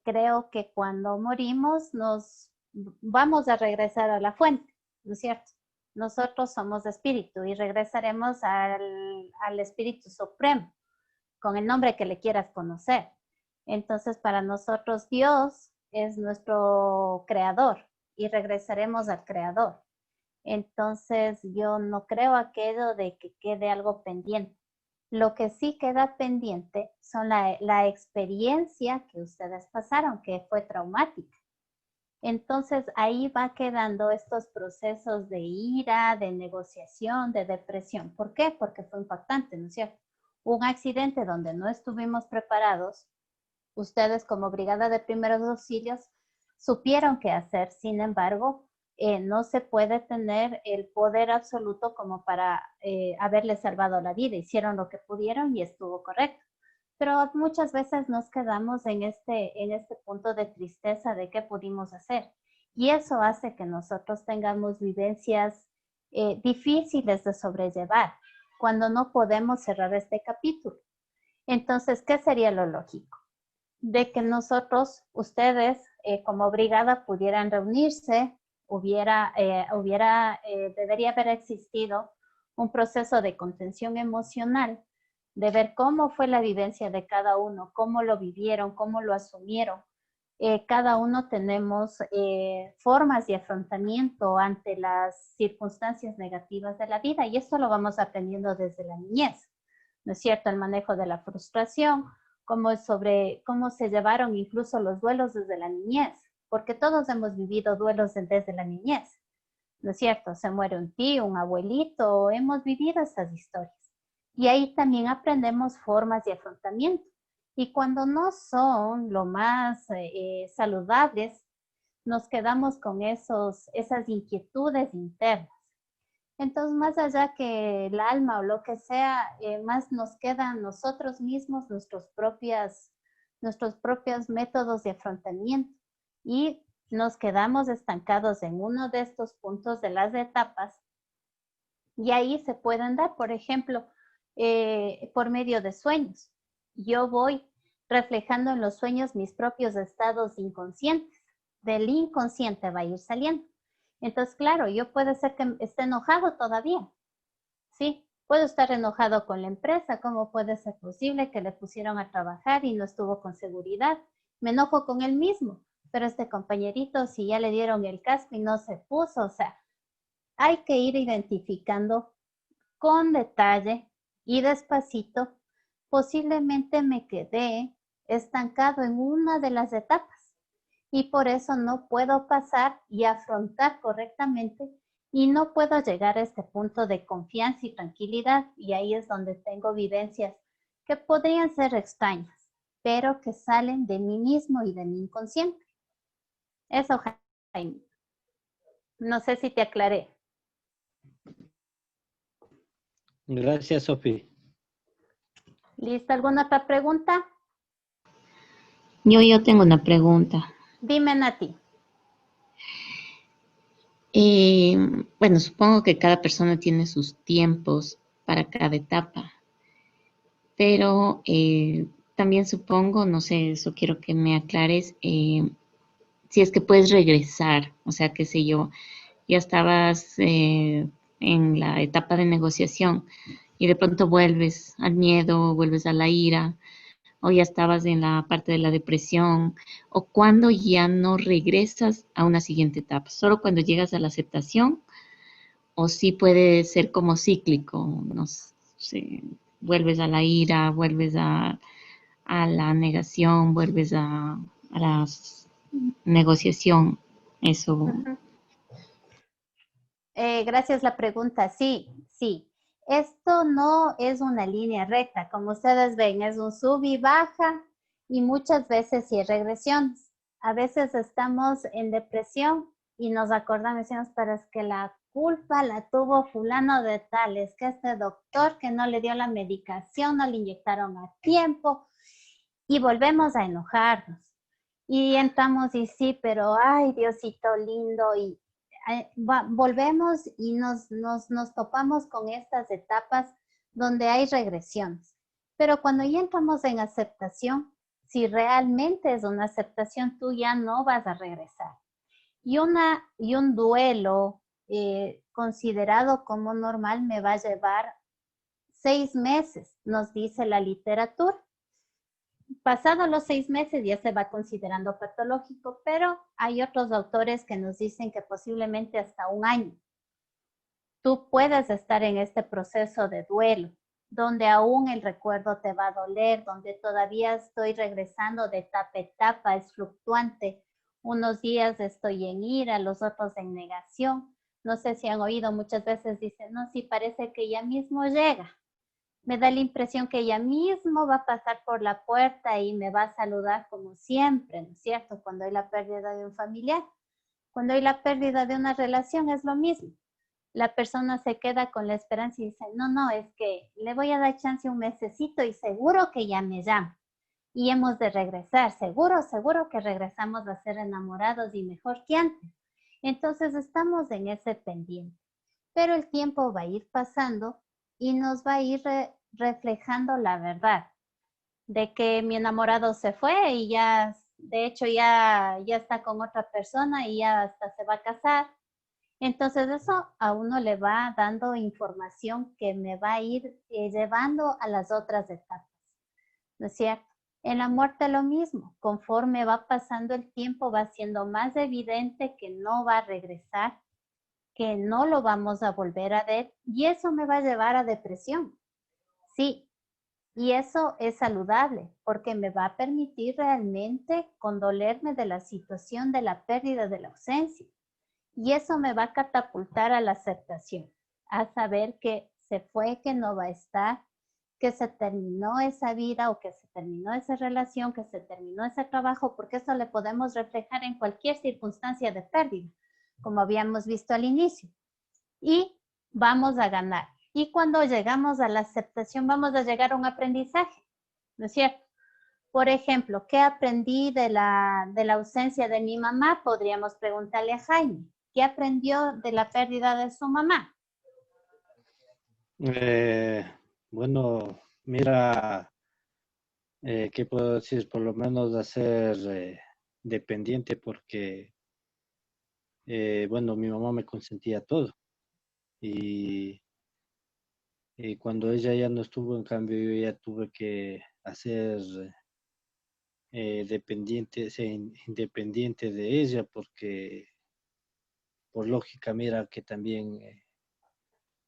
creo que cuando morimos nos vamos a regresar a la fuente, ¿no es cierto? Nosotros somos espíritu y regresaremos al espíritu supremo, con el nombre que le quieras conocer. Entonces, para nosotros Dios es nuestro creador y regresaremos al creador. Entonces, yo no creo aquello de que quede algo pendiente. Lo que sí queda pendiente son la experiencia que ustedes pasaron, que fue traumática. Entonces, ahí va quedando estos procesos de ira, de negociación, de depresión. ¿Por qué? Porque fue impactante, ¿no es cierto? Un accidente donde no estuvimos preparados, ustedes como Brigada de Primeros Auxilios supieron qué hacer, sin embargo, no se puede tener el poder absoluto como para haberle salvado la vida. Hicieron lo que pudieron y estuvo correcto. Pero muchas veces nos quedamos en este punto de tristeza de qué pudimos hacer. Y eso hace que nosotros tengamos vivencias difíciles de sobrellevar cuando no podemos cerrar este capítulo. Entonces, ¿qué sería lo lógico? De que nosotros, ustedes, como brigada pudieran reunirse, debería haber existido un proceso de contención emocional, de ver cómo fue la vivencia de cada uno, cómo lo vivieron, cómo lo asumieron. Cada uno tenemos formas de afrontamiento ante las circunstancias negativas de la vida y esto lo vamos aprendiendo desde la niñez, ¿no es cierto? El manejo de la frustración, cómo se llevaron incluso los duelos desde la niñez, porque todos hemos vivido duelos desde la niñez, ¿no es cierto? Se muere un tío, un abuelito, hemos vivido esas historias. Y ahí también aprendemos formas de afrontamiento. Y cuando no son lo más saludables, nos quedamos con esas inquietudes internas. Entonces, más allá que el alma o lo que sea, más nos quedan nosotros mismos, nuestros propios métodos de afrontamiento. Y nos quedamos estancados en uno de estos puntos de las etapas. Y ahí se pueden dar, por ejemplo, por medio de sueños. Yo voy reflejando en los sueños mis propios estados inconscientes. Del inconsciente va a ir saliendo. Entonces, claro, yo puede ser que esté enojado todavía, ¿sí? Puedo estar enojado con la empresa. ¿Cómo puede ser posible que le pusieron a trabajar y no estuvo con seguridad? Me enojo con él mismo. Pero este compañerito, si ya le dieron el casco y no se puso, o sea, hay que ir identificando con detalle y despacito. Posiblemente me quedé estancado en una de las etapas y por eso no puedo pasar y afrontar correctamente y no puedo llegar a este punto de confianza y tranquilidad, y ahí es donde tengo vivencias que podrían ser extrañas, pero que salen de mí mismo y de mi inconsciente. Eso, Jaime. No sé si te aclaré. Gracias, Sofi. ¿Listo? ¿Alguna otra pregunta? Yo tengo una pregunta. Dime, Nati. Bueno, supongo que cada persona tiene sus tiempos para cada etapa, pero también supongo, no sé, eso quiero que me aclares, si es que puedes regresar, o sea, qué sé yo, ya estabas en la etapa de negociación y de pronto vuelves al miedo, vuelves a la ira, o ya estabas en la parte de la depresión, o cuando ya no regresas a una siguiente etapa, solo cuando llegas a la aceptación, o sí puede ser como cíclico, no sé, vuelves a la ira, vuelves a la negación, vuelves a la negociación, eso. Gracias la pregunta. Sí, sí. Esto no es una línea recta. Como ustedes ven, es un sub y baja y muchas veces sí hay regresiones. A veces estamos en depresión y nos acordamos, decimos, pero es que la culpa la tuvo fulano de tal, es que este doctor que no le dio la medicación, no le inyectaron a tiempo y volvemos a enojarnos. Y entramos y sí, pero ay, Diosito lindo, y volvemos y nos topamos con estas etapas donde hay regresiones. Pero cuando ya entramos en aceptación, si realmente es una aceptación, tú ya no vas a regresar. Y un duelo considerado como normal me va a llevar 6 meses, nos dice la literatura. Pasados los 6 meses ya se va considerando patológico, pero hay otros autores que nos dicen que posiblemente hasta 1 año. Tú puedes estar en este proceso de duelo, donde aún el recuerdo te va a doler, donde todavía estoy regresando de etapa a etapa, es fluctuante. Unos días estoy en ira, los otros en negación. No sé si han oído, muchas veces dicen, no, sí parece que ya mismo llega. Me da la impresión que ella mismo va a pasar por la puerta y me va a saludar como siempre, ¿no es cierto? Cuando hay la pérdida de un familiar, cuando hay la pérdida de una relación es lo mismo. La persona se queda con la esperanza y dice, no, es que le voy a dar chance 1 mesecito y seguro que ya me llama. Y hemos de regresar, seguro que regresamos a ser enamorados y mejor que antes. Entonces estamos en ese pendiente. Pero el tiempo va a ir pasando y nos va a ir reflejando la verdad de que mi enamorado se fue y ya, de hecho, ya está con otra persona y ya hasta se va a casar. Entonces eso a uno le va dando información que me va a ir llevando a las otras etapas, ¿no es cierto? En la muerte lo mismo, conforme va pasando el tiempo va siendo más evidente que no va a regresar, que no lo vamos a volver a ver y eso me va a llevar a depresión. Sí, y eso es saludable porque me va a permitir realmente condolerme de la situación de la pérdida de la ausencia. Y eso me va a catapultar a la aceptación, a saber que se fue, que no va a estar, que se terminó esa vida o que se terminó esa relación, que se terminó ese trabajo, porque eso le podemos reflejar en cualquier circunstancia de pérdida, como habíamos visto al inicio. Y vamos a ganar. Y cuando llegamos a la aceptación, vamos a llegar a un aprendizaje, ¿no es cierto? Por ejemplo, ¿qué aprendí de la ausencia de mi mamá? Podríamos preguntarle a Jaime. ¿Qué aprendió de la pérdida de su mamá? Bueno, mira, ¿qué puedo decir? Por lo menos de ser dependiente porque, bueno, mi mamá me consentía todo y Cuando ella ya no estuvo, en cambio, yo ya tuve que hacer independiente de ella, porque por lógica, mira que también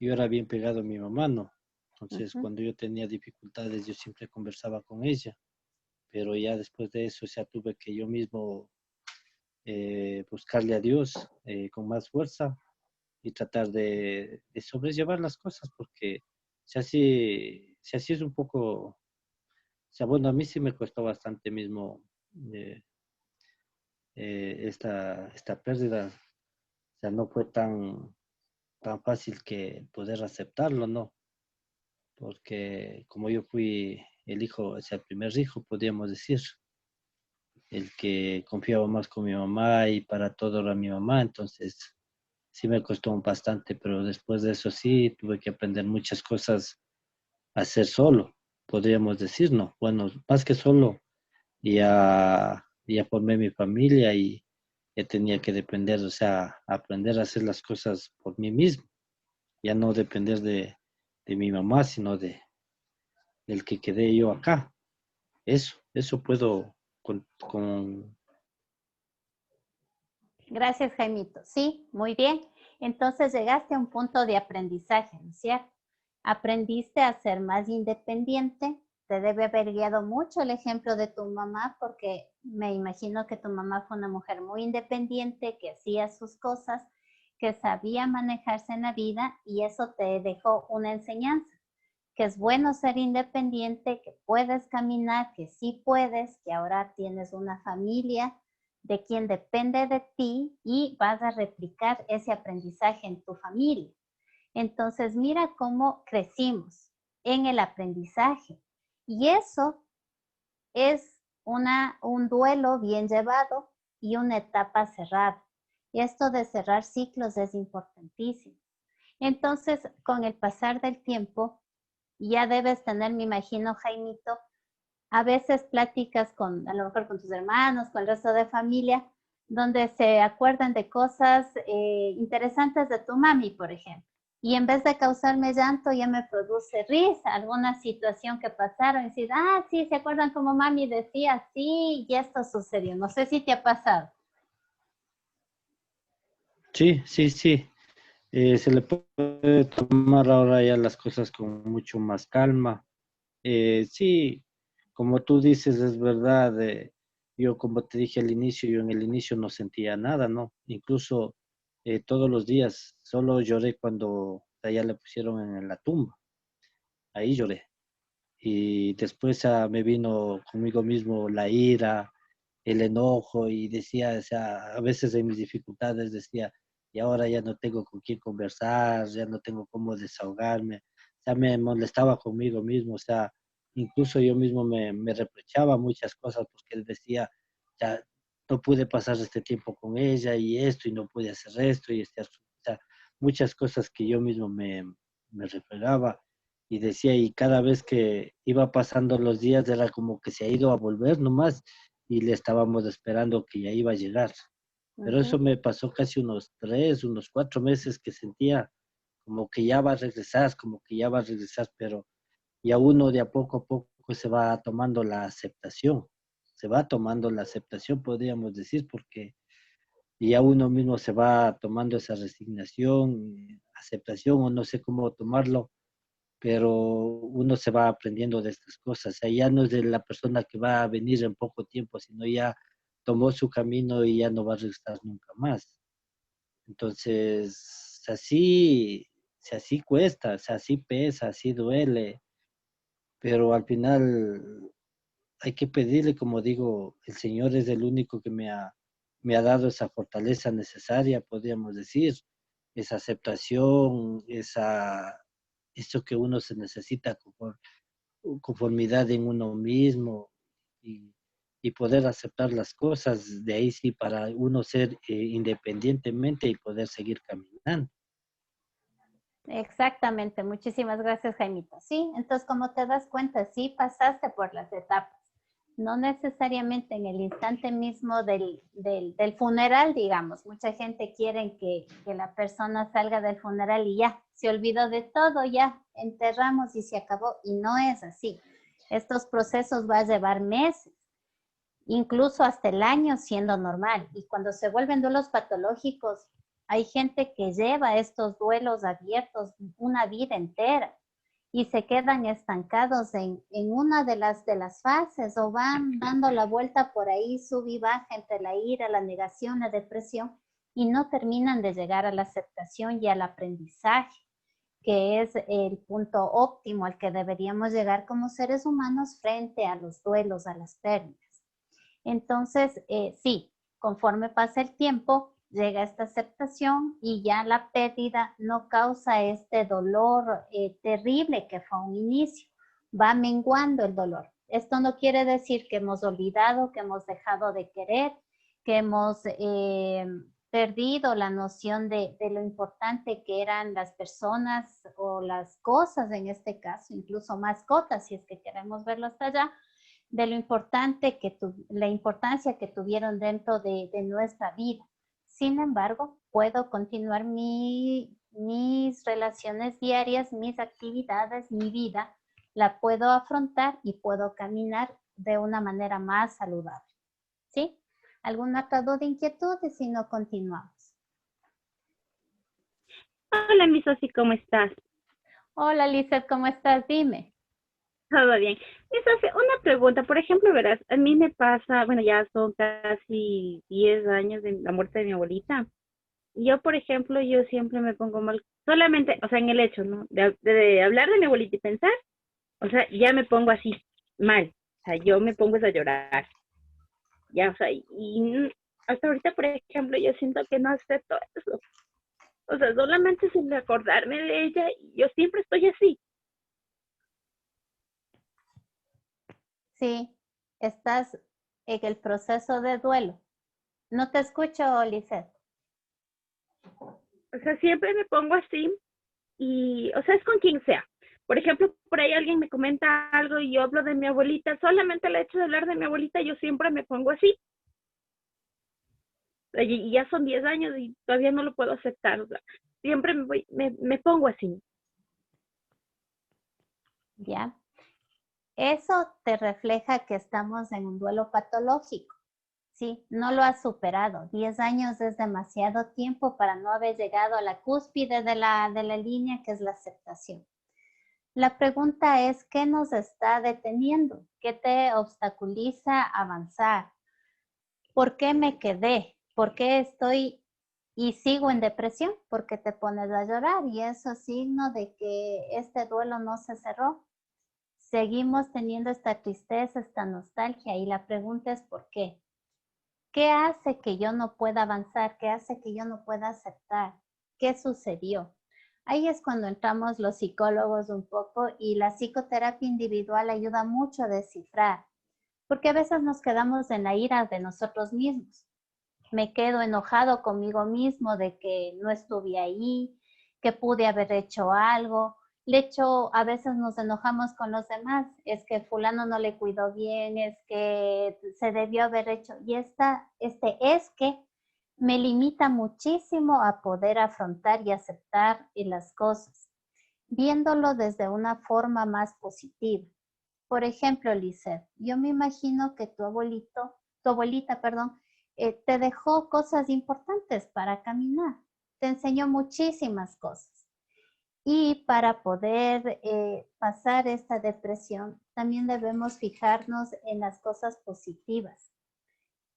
yo era bien pegado a mi mamá, ¿no? Entonces, Ujú. cuando yo tenía dificultades, yo siempre conversaba con ella, pero ya después de eso, o sea, tuve que yo mismo buscarle a Dios con más fuerza y tratar de sobrellevar las cosas, porque si así es un poco, o sea, bueno, a mí sí me costó bastante mismo eh, esta pérdida, o sea, no fue tan fácil que poder aceptarlo, ¿no? Porque como yo fui el hijo, o sea, el primer hijo, podríamos decir, el que confiaba más con mi mamá y para todo era mi mamá, entonces sí me costó bastante, pero después de eso sí tuve que aprender muchas cosas a hacer solo, podríamos decir, ¿no? Bueno, más que solo, ya formé mi familia y ya tenía que depender, o sea, aprender a hacer las cosas por mí mismo, ya no depender de mi mamá, sino del que quedé yo acá. Eso puedo con. Gracias, Jaimito. Sí, muy bien. Entonces llegaste a un punto de aprendizaje, ¿no es cierto? Aprendiste a ser más independiente. Te debe haber guiado mucho el ejemplo de tu mamá, porque me imagino que tu mamá fue una mujer muy independiente, que hacía sus cosas, que sabía manejarse en la vida, y eso te dejó una enseñanza, que es bueno ser independiente, que puedes caminar, que sí puedes, que ahora tienes una familia de quien depende de ti y vas a replicar ese aprendizaje en tu familia. Entonces, mira cómo crecimos en el aprendizaje. Y eso es un duelo bien llevado y una etapa cerrada. Y esto de cerrar ciclos es importantísimo. Entonces, con el pasar del tiempo, ya debes tener, me imagino, Jaimito, a veces pláticas a lo mejor con tus hermanos, con el resto de familia, donde se acuerdan de cosas interesantes de tu mami, por ejemplo. Y en vez de causarme llanto, ya me produce risa, alguna situación que pasaron, y decir, ah, sí, ¿se acuerdan cómo mami decía? Sí, y esto sucedió. No sé si te ha pasado. Sí, sí, sí. Se le puede tomar ahora ya las cosas con mucho más calma. Sí, como tú dices, es verdad. Yo, como te dije al inicio, yo en el inicio no sentía nada, ¿no? Incluso todos los días, solo lloré cuando allá le pusieron en la tumba. Ahí lloré. Y después me vino conmigo mismo la ira, el enojo y decía, o sea, a veces en mis dificultades decía, y ahora ya no tengo con quién conversar, ya no tengo cómo desahogarme, o sea, me molestaba conmigo mismo, o sea, incluso yo mismo me reprochaba muchas cosas porque decía, ya no pude pasar este tiempo con ella y esto, y no pude hacer esto, y este, o sea, muchas cosas que yo mismo me refregaba y decía, y cada vez que iba pasando los días era como que se ha ido a volver nomás y le estábamos esperando que ya iba a llegar. Pero eso Ujú. me pasó casi unos 4 meses que sentía como que ya va a regresar, como que ya va a regresar, pero ya uno de a poco se va tomando la aceptación, se va tomando la aceptación, podríamos decir, porque ya uno mismo se va tomando esa resignación, aceptación, o no sé cómo tomarlo, pero uno se va aprendiendo de estas cosas. O sea, ya no es de la persona que va a venir en poco tiempo, sino ya tomó su camino y ya no va a regresar nunca más. Entonces, así cuesta, o sea, así pesa, así duele, pero al final hay que pedirle, como digo, el Señor es el único que me ha dado esa fortaleza necesaria, podríamos decir, esa aceptación, eso que uno se necesita conformidad en uno mismo y, y poder aceptar las cosas, de ahí sí para uno ser independientemente y poder seguir caminando. Exactamente, muchísimas gracias, Jaimito. Sí, entonces como te das cuenta, sí pasaste por las etapas, no necesariamente en el instante mismo del funeral, digamos. Mucha gente quiere que la persona salga del funeral y ya, se olvidó de todo, ya enterramos y se acabó. Y no es así. Estos procesos van a llevar meses, incluso hasta el año siendo normal. Y cuando se vuelven duelos patológicos, hay gente que lleva estos duelos abiertos una vida entera y se quedan estancados en una de las fases o van dando la vuelta por ahí, sub y baja entre la ira, la negación, la depresión y no terminan de llegar a la aceptación y al aprendizaje, que es el punto óptimo al que deberíamos llegar como seres humanos frente a los duelos, a las pérdidas. Entonces, sí, conforme pasa el tiempo, llega esta aceptación y ya la pérdida no causa este dolor terrible que fue un inicio. Va menguando el dolor. Esto no quiere decir que hemos olvidado, que hemos dejado de querer, que hemos perdido la noción de lo importante que eran las personas o las cosas, en este caso, incluso mascotas, si es que queremos verlo hasta allá, de lo importante la importancia que tuvieron dentro de nuestra vida. Sin embargo, puedo continuar mis relaciones diarias, mis actividades, mi vida, la puedo afrontar y puedo caminar de una manera más saludable. ¿Sí? ¿Alguna otra duda, inquietud? Y si no, continuamos. Hola, mi Sofi, ¿cómo estás? Hola, Lizeth, ¿cómo estás? Dime. Todo bien. Mi Sofi, una pregunta. Por ejemplo, verás, a mí me pasa, bueno, ya son casi 10 años de la muerte de mi abuelita. Yo, por ejemplo, yo siempre me pongo mal, solamente, o sea, en el hecho, ¿no? De hablar de mi abuelita y pensar, o sea, ya me pongo así, mal. O sea, yo me pongo a llorar. Ya, o sea, y hasta ahorita, por ejemplo, yo siento que no acepto eso. O sea, solamente sin acordarme de ella, yo siempre estoy así. Sí, estás en el proceso de duelo. No te escucho, Lizeth. O sea, siempre me pongo así y, o sea, es con quien sea. Por ejemplo, por ahí alguien me comenta algo y yo hablo de mi abuelita. Solamente el hecho de hablar de mi abuelita, yo siempre me pongo así. Y ya son 10 años y todavía no lo puedo aceptar. O sea, siempre me pongo así. Ya. Eso te refleja que estamos en un duelo patológico. Sí, no lo has superado. 10 años es demasiado tiempo para no haber llegado a la cúspide de la línea, que es la aceptación. La pregunta es, ¿qué nos está deteniendo? ¿Qué te obstaculiza avanzar? ¿Por qué me quedé? ¿Por qué estoy y sigo en depresión? Porque te pones a llorar y eso es signo de que este duelo no se cerró. Seguimos teniendo esta tristeza, esta nostalgia y la pregunta es ¿por qué? ¿Qué hace que yo no pueda avanzar? ¿Qué hace que yo no pueda aceptar? ¿Qué sucedió? Ahí es cuando entramos los psicólogos un poco y la psicoterapia individual ayuda mucho a descifrar, porque a veces nos quedamos en la ira de nosotros mismos. Me quedo enojado conmigo mismo de que no estuve ahí, que pude haber hecho algo. De hecho, a veces nos enojamos con los demás. Es que fulano no le cuidó bien, es que se debió haber hecho. Y es que me limita muchísimo a poder afrontar y aceptar las cosas, viéndolo desde una forma más positiva. Por ejemplo, Lizeth, yo me imagino que tu abuelita, te dejó cosas importantes para caminar. Te enseñó muchísimas cosas. Y para poder pasar esta depresión, también debemos fijarnos en las cosas positivas.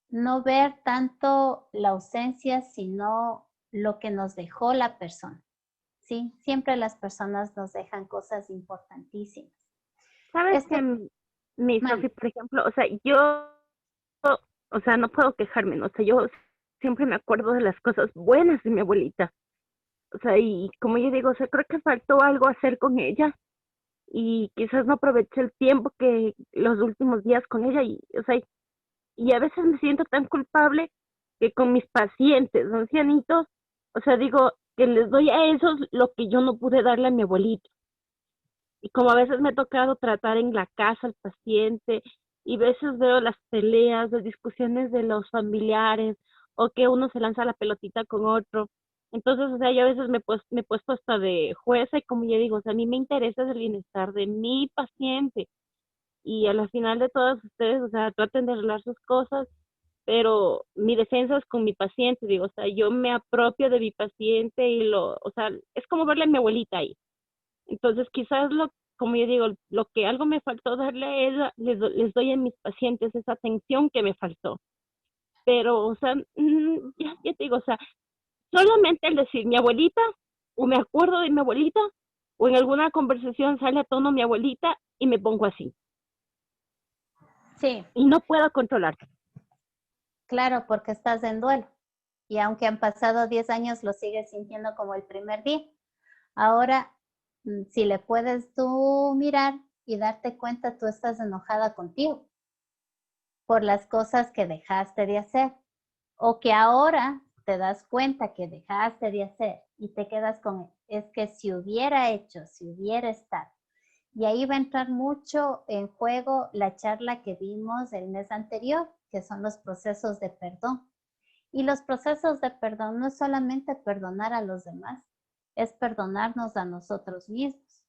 No ver tanto la ausencia, sino lo que nos dejó la persona. ¿Sí? Siempre las personas nos dejan cosas importantísimas. ¿Sabes que mi Sofi, por ejemplo, o sea, yo, o sea, no puedo quejarme, ¿no? O sea, yo siempre me acuerdo de las cosas buenas de mi abuelita. O sea, y como yo digo, o sea, creo que faltó algo hacer con ella y quizás no aproveché el tiempo que los últimos días con ella y, o sea, y a veces me siento tan culpable que con mis pacientes ancianitos, o sea, digo que les doy a esos lo que yo no pude darle a mi abuelito. Y como a veces me ha tocado tratar en la casa al paciente y a veces veo las peleas, las discusiones de los familiares, o que uno se lanza la pelotita con otro. Entonces, o sea, yo a veces me he puesto hasta de jueza y como ya digo, o sea, a mí me interesa el bienestar de mi paciente y a la final de todas ustedes, o sea, traten de arreglar sus cosas, pero mi defensa es con mi paciente, digo, o sea, yo me apropio de mi paciente y o sea, es como verle a mi abuelita ahí. Entonces, quizás como yo digo, lo que algo me faltó darle es, les doy a mis pacientes esa atención que me faltó. Pero, o sea, ya te digo, o sea, solamente el decir mi abuelita, o me acuerdo de mi abuelita, o en alguna conversación sale a tono mi abuelita y me pongo así. Sí, Y no puedo controlar. claro, porque estás en duelo. Y aunque han pasado 10 años, lo sigues sintiendo como el primer día. Ahora, si le puedes tú mirar y darte cuenta, tú estás enojada contigo por las cosas que dejaste de hacer o que ahora te das cuenta que dejaste de hacer y te quedas con, es que si hubiera hecho, si hubiera estado. Y ahí va a entrar mucho en juego la charla que vimos el mes anterior, que son los procesos de perdón. Y los procesos de perdón no es solamente perdonar a los demás, es perdonarnos a nosotros mismos.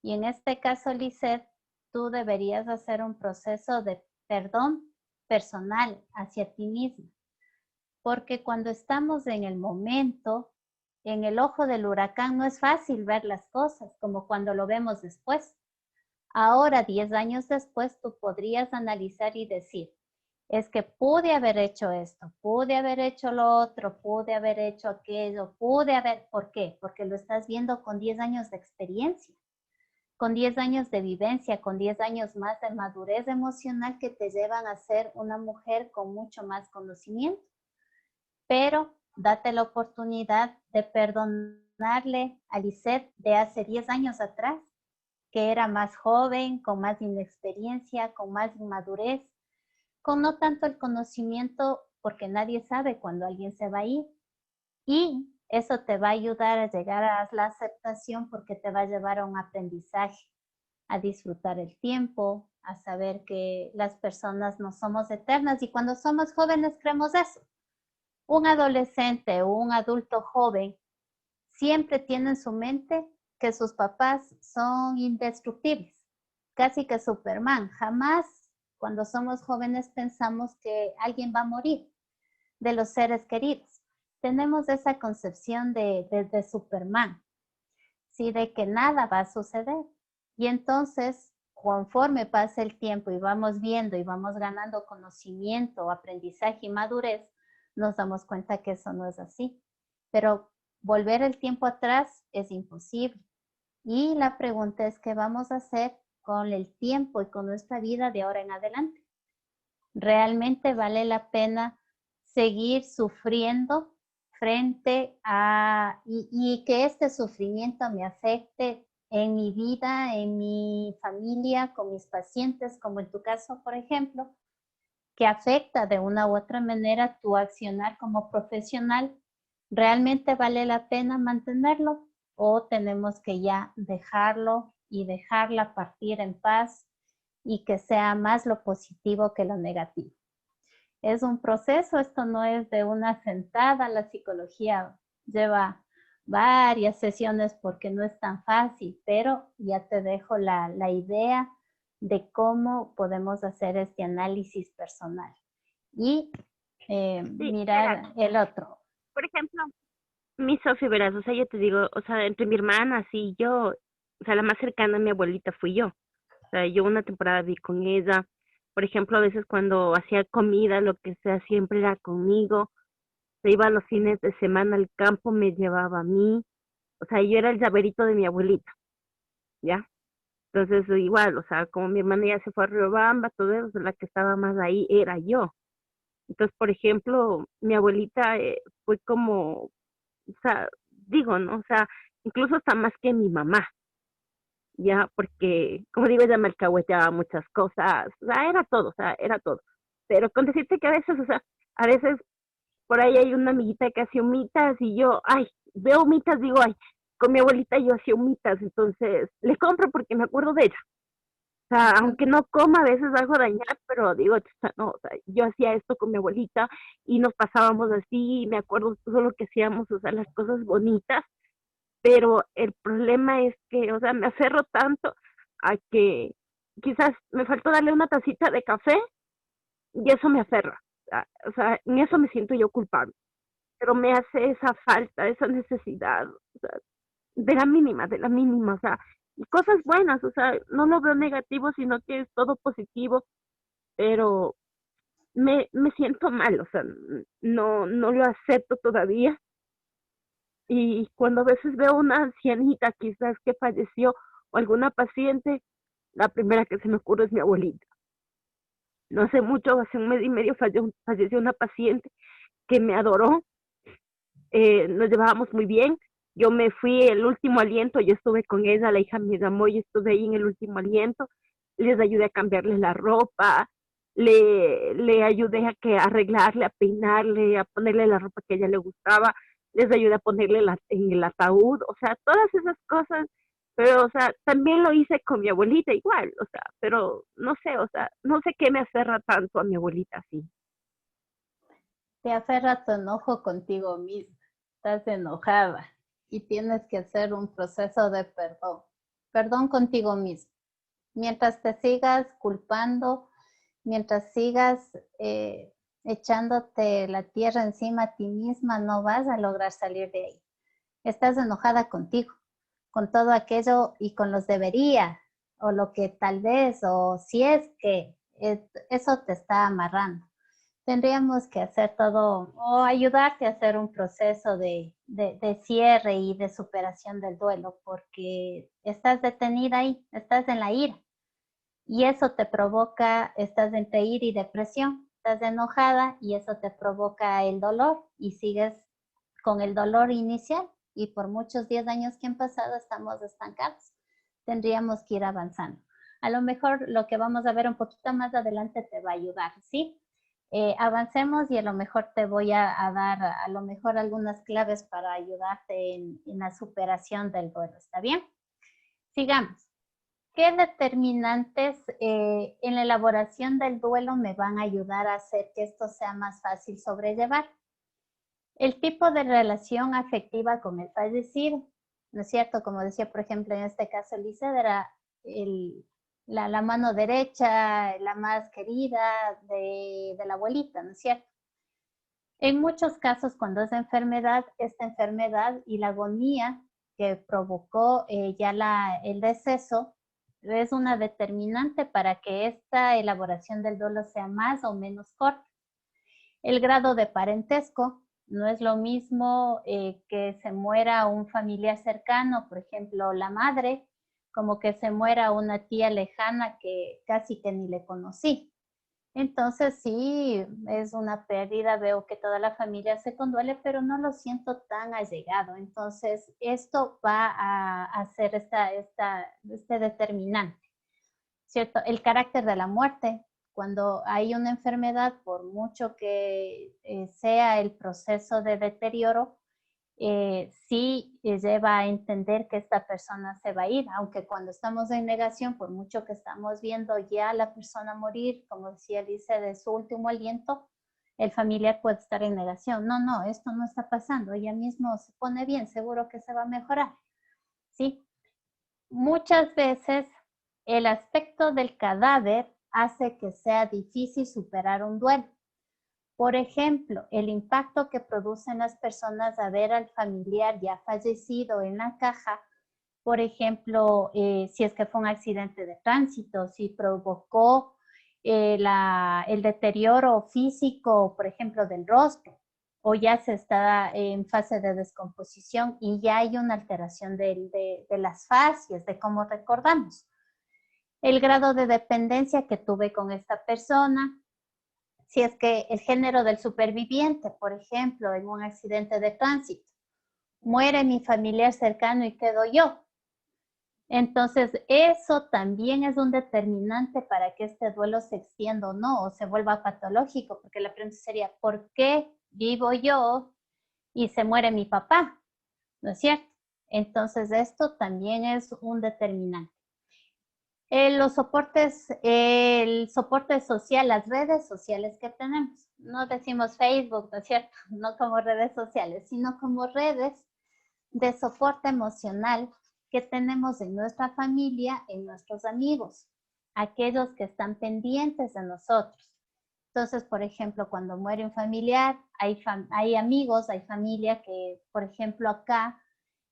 Y en este caso, Lisette, tú deberías hacer un proceso de perdón personal hacia ti misma. Porque cuando estamos en el momento, en el ojo del huracán, no es fácil ver las cosas como cuando lo vemos después. Ahora, 10 años después, tú podrías analizar y decir, es que pude haber hecho esto, pude haber hecho lo otro, pude haber hecho aquello, ¿por qué? Porque lo estás viendo con 10 años de experiencia, con 10 años de vivencia, con 10 años más de madurez emocional que te llevan a ser una mujer con mucho más conocimiento. Pero date la oportunidad de perdonarle a Lisette de hace 10 años atrás, que era más joven, con más inexperiencia, con más inmadurez, con no tanto el conocimiento, porque nadie sabe cuándo alguien se va a ir. Y eso te va a ayudar a llegar a la aceptación porque te va a llevar a un aprendizaje, a disfrutar el tiempo, a saber que las personas no somos eternas y cuando somos jóvenes creemos eso. Un adolescente o un adulto joven siempre tiene en su mente que sus papás son indestructibles, casi que Superman. Jamás cuando somos jóvenes pensamos que alguien va a morir de los seres queridos. Tenemos esa concepción de Superman, ¿sí? De que nada va a suceder. Y entonces, conforme pasa el tiempo y vamos viendo y vamos ganando conocimiento, aprendizaje y madurez, nos damos cuenta que eso no es así. Pero volver el tiempo atrás es imposible. Y la pregunta es, ¿qué vamos a hacer con el tiempo y con nuestra vida de ahora en adelante? ¿Realmente vale la pena seguir sufriendo frente a, y que este sufrimiento me afecte en mi vida, en mi familia, con mis pacientes, como en tu caso, por ejemplo, que afecta de una u otra manera tu accionar como profesional? ¿Realmente vale la pena mantenerlo o tenemos que ya dejarlo y dejarla partir en paz y que sea más lo positivo que lo negativo? Es un proceso, esto no es de una sentada, la psicología lleva varias sesiones porque no es tan fácil, pero ya te dejo la idea de cómo podemos hacer este análisis personal y Sí, mirar el otro. por ejemplo, mi Sofi, verás, o sea, yo te digo, o sea, entre mi hermana, sí, yo, o sea, la más cercana a mi abuelita fui yo. O sea, yo una temporada vi con ella. Por ejemplo, a veces cuando hacía comida, lo que sea, siempre era conmigo. Se iba los fines de semana al campo, me llevaba a mí. O sea, yo era el llaverito de mi abuelita, ¿ya? Entonces, igual, o sea, como mi hermana ya se fue a Riobamba, todo eso, la que estaba más ahí era yo. Entonces, por ejemplo, mi abuelita fue como, o sea, digo, ¿no? O sea, incluso hasta más que mi mamá, ya, porque, como digo, ella me alcahueteaba muchas cosas, o sea, era todo, o sea, era todo. Pero con decirte que a veces, o sea, a veces por ahí hay una amiguita que hacía humitas y yo, ay, veo humitas, digo, ay, con mi abuelita yo hacía humitas, entonces le compro porque me acuerdo de ella. sea, aunque no coma, a veces algo dañar, pero digo, chuta, no, o sea, yo hacía esto con mi abuelita y nos pasábamos así, y me acuerdo todo lo que hacíamos, o sea, las cosas bonitas, pero el problema es que, o sea, me aferro tanto a que quizás me faltó darle una tacita de café y eso me aferra. O sea, en eso me siento yo culpable, pero me hace esa falta, esa necesidad, o sea, de la mínima, o sea, y cosas buenas, o sea, no lo veo negativo, sino que es todo positivo, pero me siento mal, o sea, no lo acepto todavía. Y cuando a veces veo una ancianita quizás que falleció o alguna paciente, la primera que se me ocurre es mi abuelita. No hace mucho, hace un mes y medio falleció una paciente que me adoró, nos llevábamos muy bien. Yo me fui el último aliento, yo estuve con ella, la hija me llamó y estuve ahí en el último aliento. Les ayudé a cambiarle la ropa, le ayudé a que arreglarle, a peinarle, a ponerle la ropa que a ella le gustaba, les ayudé a ponerle en el ataúd, o sea, todas esas cosas, pero, o sea, también lo hice con mi abuelita igual, o sea, pero no sé, o sea, no sé qué me aferra tanto a mi abuelita así. Te aferra tu enojo contigo misma. Estás enojada y tienes que hacer un proceso de perdón. Perdón contigo mismo. Mientras te sigas culpando, mientras sigas echándote la tierra encima a ti misma, no vas a lograr salir de ahí. Estás enojada contigo, con todo aquello y con los debería, o lo que tal vez, o si es que eso te está amarrando. Tendríamos que hacer todo, o ayudarte a hacer un proceso de cierre y de superación del duelo, porque estás detenida ahí, estás en la ira. Y eso te provoca, estás entre ira y depresión, estás enojada y eso te provoca el dolor y sigues con el dolor inicial y por muchos 10 años que han pasado estamos estancados. Tendríamos que ir avanzando. A lo mejor lo que vamos a ver un poquito más adelante te va a ayudar, ¿sí? Avancemos y a lo mejor te voy a dar a lo mejor algunas claves para ayudarte en la superación del duelo, ¿está bien? Sigamos. ¿Qué determinantes en la elaboración del duelo me van a ayudar a hacer que esto sea más fácil sobrellevar? El tipo de relación afectiva con el fallecido, ¿no es cierto? Como decía, por ejemplo, en este caso, Lisa era la mano derecha, la más querida de la abuelita, ¿no es cierto? En muchos casos, cuando es enfermedad, esta enfermedad y la agonía que provocó el deceso, es una determinante para que esta elaboración del duelo sea más o menos corta. El grado de parentesco no es lo mismo que se muera un familiar cercano, por ejemplo, la madre, como que se muera una tía lejana que casi que ni le conocí. Entonces sí, es una pérdida, veo que toda la familia se conduele, pero no lo siento tan allegado. Entonces esto va a hacer este determinante, ¿cierto? El carácter de la muerte. Cuando hay una enfermedad, por mucho que sea el proceso de deterioro, sí lleva a entender que esta persona se va a ir, aunque cuando estamos en negación, por mucho que estamos viendo ya a la persona morir, como decía Alicia, de su último aliento, el familiar puede estar en negación. No, esto no está pasando, ella mismo se pone bien, seguro que se va a mejorar, ¿sí? Muchas veces el aspecto del cadáver hace que sea difícil superar un duelo. Por ejemplo, el impacto que producen las personas a ver al familiar ya fallecido en la caja, por ejemplo, si es que fue un accidente de tránsito, si provocó el deterioro físico, por ejemplo, del rostro, o ya se está en fase de descomposición y ya hay una alteración de las fascias, de cómo recordamos. El grado de dependencia que tuve con esta persona, si es que el género del superviviente, por ejemplo, en un accidente de tránsito, muere mi familiar cercano y quedo yo. Entonces, eso también es un determinante para que este duelo se extienda o no, o se vuelva patológico, porque la pregunta sería, ¿por qué vivo yo y se muere mi papá? ¿No es cierto? Entonces, esto también es un determinante. Los soportes, el soporte social, las redes sociales que tenemos. No decimos Facebook, ¿no es cierto? No como redes sociales, sino como redes de soporte emocional que tenemos en nuestra familia, en nuestros amigos, aquellos que están pendientes de nosotros. Entonces, por ejemplo, cuando muere un familiar, hay amigos, hay familia que, por ejemplo, acá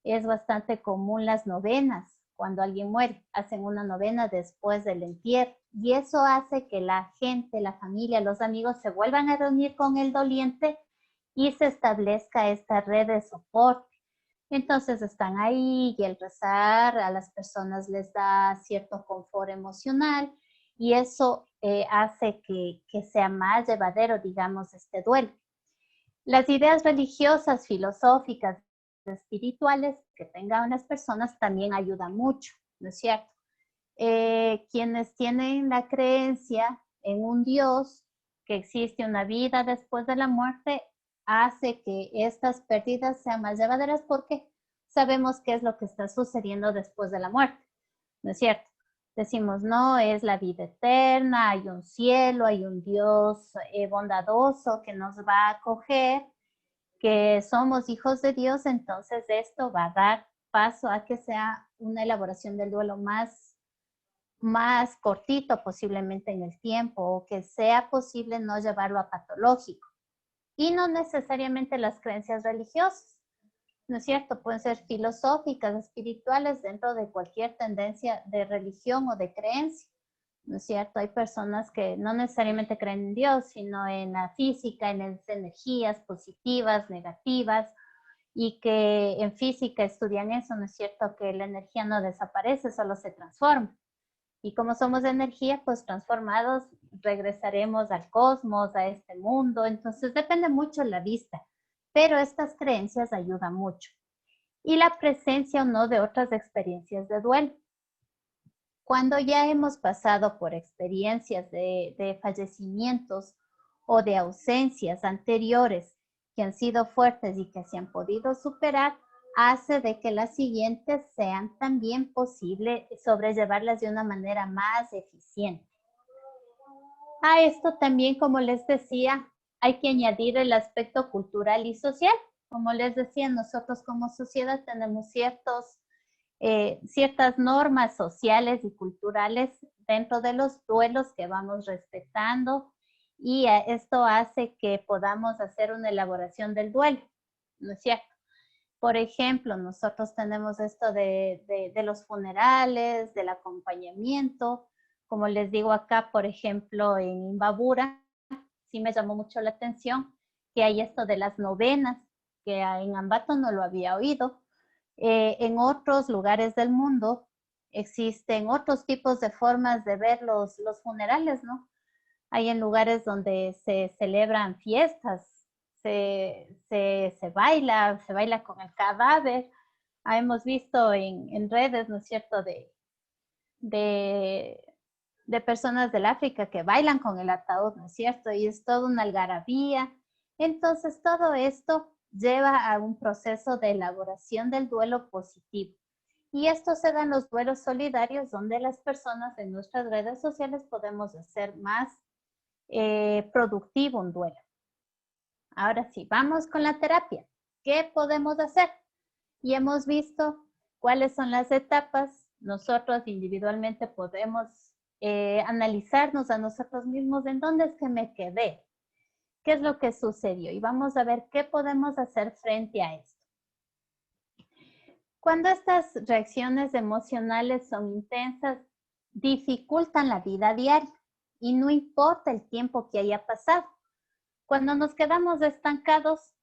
es bastante común las novenas. Cuando alguien muere, hacen una novena después del entierro. Y eso hace que la gente, la familia, los amigos se vuelvan a reunir con el doliente y se establezca esta red de soporte. Entonces están ahí y el rezar a las personas les da cierto confort emocional y eso hace que sea más llevadero, digamos, este duelo. Las ideas religiosas, filosóficas, espirituales que tengan las personas también ayudan mucho, ¿no es cierto? Quienes tienen la creencia en un Dios, que existe una vida después de la muerte, hace que estas pérdidas sean más llevaderas porque sabemos qué es lo que está sucediendo después de la muerte, ¿no es cierto? Decimos, no, es la vida eterna, hay un cielo, hay un Dios bondadoso que nos va a acoger, que somos hijos de Dios, entonces esto va a dar paso a que sea una elaboración del duelo más cortito posiblemente en el tiempo o que sea posible no llevarlo a patológico. Y no necesariamente las creencias religiosas, ¿no es cierto? Pueden ser filosóficas, espirituales dentro de cualquier tendencia de religión o de creencia. ¿No es cierto? Hay personas que no necesariamente creen en Dios, sino en la física, en las energías positivas, negativas, y que en física estudian eso, ¿no es cierto? Que la energía no desaparece, solo se transforma. Y como somos energía, pues transformados regresaremos al cosmos, a este mundo. Entonces depende mucho la vista, pero estas creencias ayudan mucho. Y la presencia o no de otras experiencias de duelo. Cuando ya hemos pasado por experiencias de fallecimientos o de ausencias anteriores que han sido fuertes y que se han podido superar, hace de que las siguientes sean también posible sobrellevarlas de una manera más eficiente. A esto también, como les decía, hay que añadir el aspecto cultural y social. Como les decía, nosotros como sociedad tenemos ciertas normas sociales y culturales dentro de los duelos que vamos respetando y esto hace que podamos hacer una elaboración del duelo, ¿no es cierto? Por ejemplo, nosotros tenemos esto de los funerales, del acompañamiento, como les digo acá, por ejemplo, en Imbabura, sí me llamó mucho la atención que hay esto de las novenas, que en Ambato no lo había oído. En otros lugares del mundo existen otros tipos de formas de ver los funerales, ¿no? Hay en lugares donde se celebran fiestas, se baila con el cadáver. Hemos visto en redes, ¿no es cierto?, de personas del África que bailan con el ataúd, ¿no es cierto? Y es toda una algarabía. Entonces, todo esto lleva a un proceso de elaboración del duelo positivo. Y esto se da en los duelos solidarios, donde las personas en nuestras redes sociales podemos hacer más productivo un duelo. Ahora sí, vamos con la terapia. ¿Qué podemos hacer? Y hemos visto cuáles son las etapas. Nosotros individualmente podemos analizarnos a nosotros mismos en dónde es que me quedé. ¿Qué es lo que sucedió? Y vamos a ver qué podemos hacer frente a esto. Cuando estas reacciones emocionales son intensas, dificultan la vida diaria y no importa el tiempo que haya pasado. Cuando nos quedamos estancados,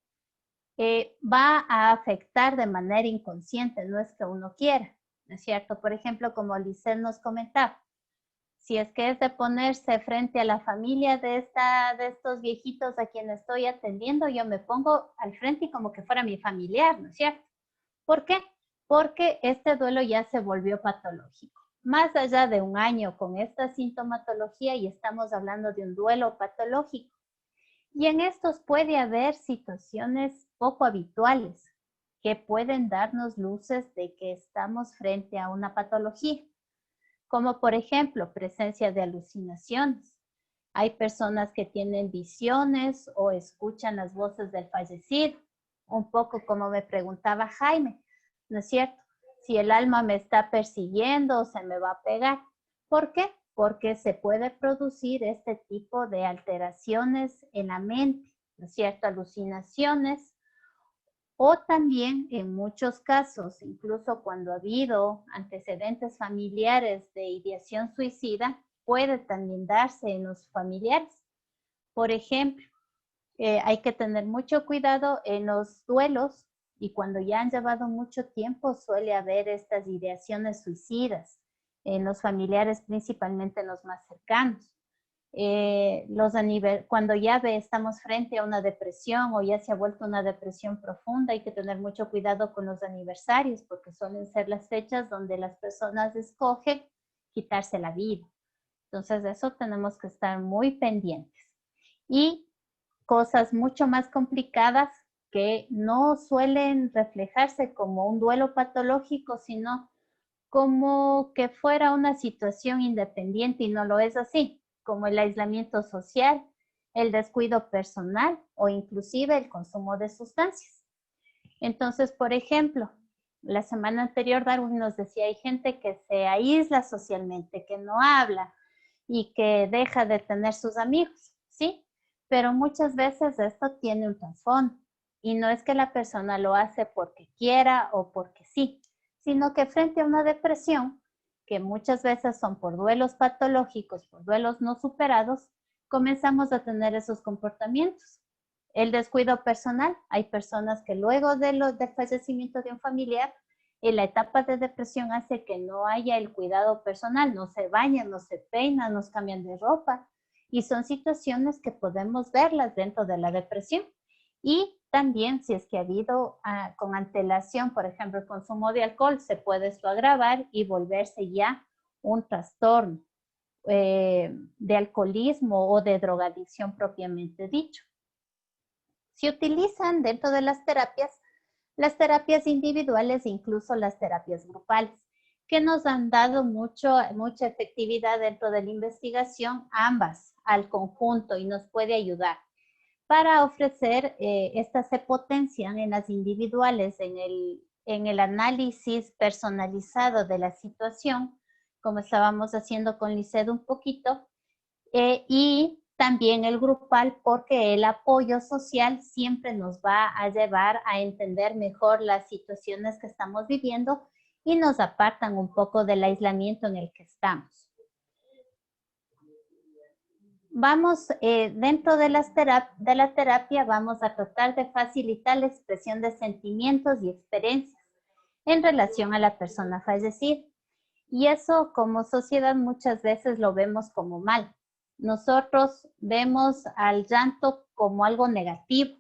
va a afectar de manera inconsciente, no es que uno quiera, ¿no es cierto? Por ejemplo, como Lisette nos comentaba, si es que es de ponerse frente a la familia de estos viejitos a quienes estoy atendiendo, yo me pongo al frente y como que fuera mi familiar, ¿no es cierto? ¿Por qué? Porque este duelo ya se volvió patológico. Más allá de un año con esta sintomatología y estamos hablando de un duelo patológico. Y en estos puede haber situaciones poco habituales que pueden darnos luces de que estamos frente a una patología. como por ejemplo presencia de alucinaciones. Hay personas que tienen visiones o escuchan las voces del fallecido, un poco como me preguntaba Jaime, ¿no es cierto? Si el alma me está persiguiendo o se me va a pegar. ¿Por qué? Porque se puede producir este tipo de alteraciones en la mente, ¿no es cierto? Alucinaciones. O también en muchos casos, incluso cuando ha habido antecedentes familiares de ideación suicida, puede también darse en los familiares. Por ejemplo, hay que tener mucho cuidado en los duelos y cuando ya han llevado mucho tiempo suele haber estas ideaciones suicidas en los familiares, principalmente en los más cercanos. Cuando ya estamos frente a una depresión o ya se ha vuelto una depresión profunda, hay que tener mucho cuidado con los aniversarios porque suelen ser las fechas donde las personas escogen quitarse la vida. Entonces, de eso tenemos que estar muy pendientes. Y cosas mucho más complicadas que no suelen reflejarse como un duelo patológico, sino como que fuera una situación independiente y no lo es así, como el aislamiento social, el descuido personal o inclusive el consumo de sustancias. Entonces, por ejemplo, la semana anterior Darwin nos decía, hay gente que se aísla socialmente, que no habla y que deja de tener sus amigos, ¿sí? Pero muchas veces esto tiene un trasfondo y no es que la persona lo hace porque quiera o porque sí, sino que frente a una depresión, que muchas veces son por duelos patológicos, por duelos no superados, comenzamos a tener esos comportamientos. El descuido personal, hay personas que luego del fallecimiento de un familiar, en la etapa de depresión hace que no haya el cuidado personal, no se bañan, no se peinan, no cambian de ropa, y son situaciones que podemos verlas dentro de la depresión. Y también si es que ha habido con antelación, por ejemplo, el consumo de alcohol, se puede esto agravar y volverse ya un trastorno de alcoholismo o de drogadicción propiamente dicho. Se utilizan dentro de las terapias individuales e incluso las terapias grupales, que nos han dado mucha efectividad dentro de la investigación, ambas al conjunto, y nos puede ayudar para ofrecer, estas se potencian en las individuales, en el análisis personalizado de la situación, como estábamos haciendo con Lisset un poquito, y también el grupal, porque el apoyo social siempre nos va a llevar a entender mejor las situaciones que estamos viviendo y nos apartan un poco del aislamiento en el que estamos. Vamos, dentro de la terapia, vamos a tratar de facilitar la expresión de sentimientos y experiencias en relación a la persona fallecida. Y eso como sociedad muchas veces lo vemos como mal. Nosotros vemos al llanto como algo negativo,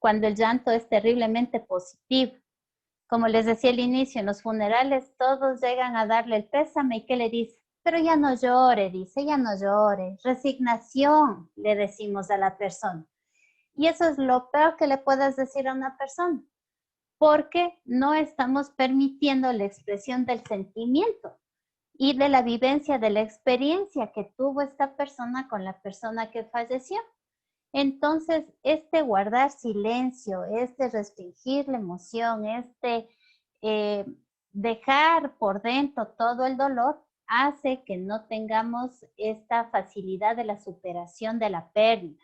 cuando el llanto es terriblemente positivo. Como les decía al inicio, en los funerales todos llegan a darle el pésame y ¿qué le dice? Pero ya no llore, dice, ya no llore. Resignación, le decimos a la persona. Y eso es lo peor que le puedes decir a una persona, porque no estamos permitiendo la expresión del sentimiento y de la vivencia de la experiencia que tuvo esta persona con la persona que falleció. Entonces, guardar silencio, restringir la emoción, dejar por dentro todo el dolor, hace que no tengamos esta facilidad de la superación de la pérdida.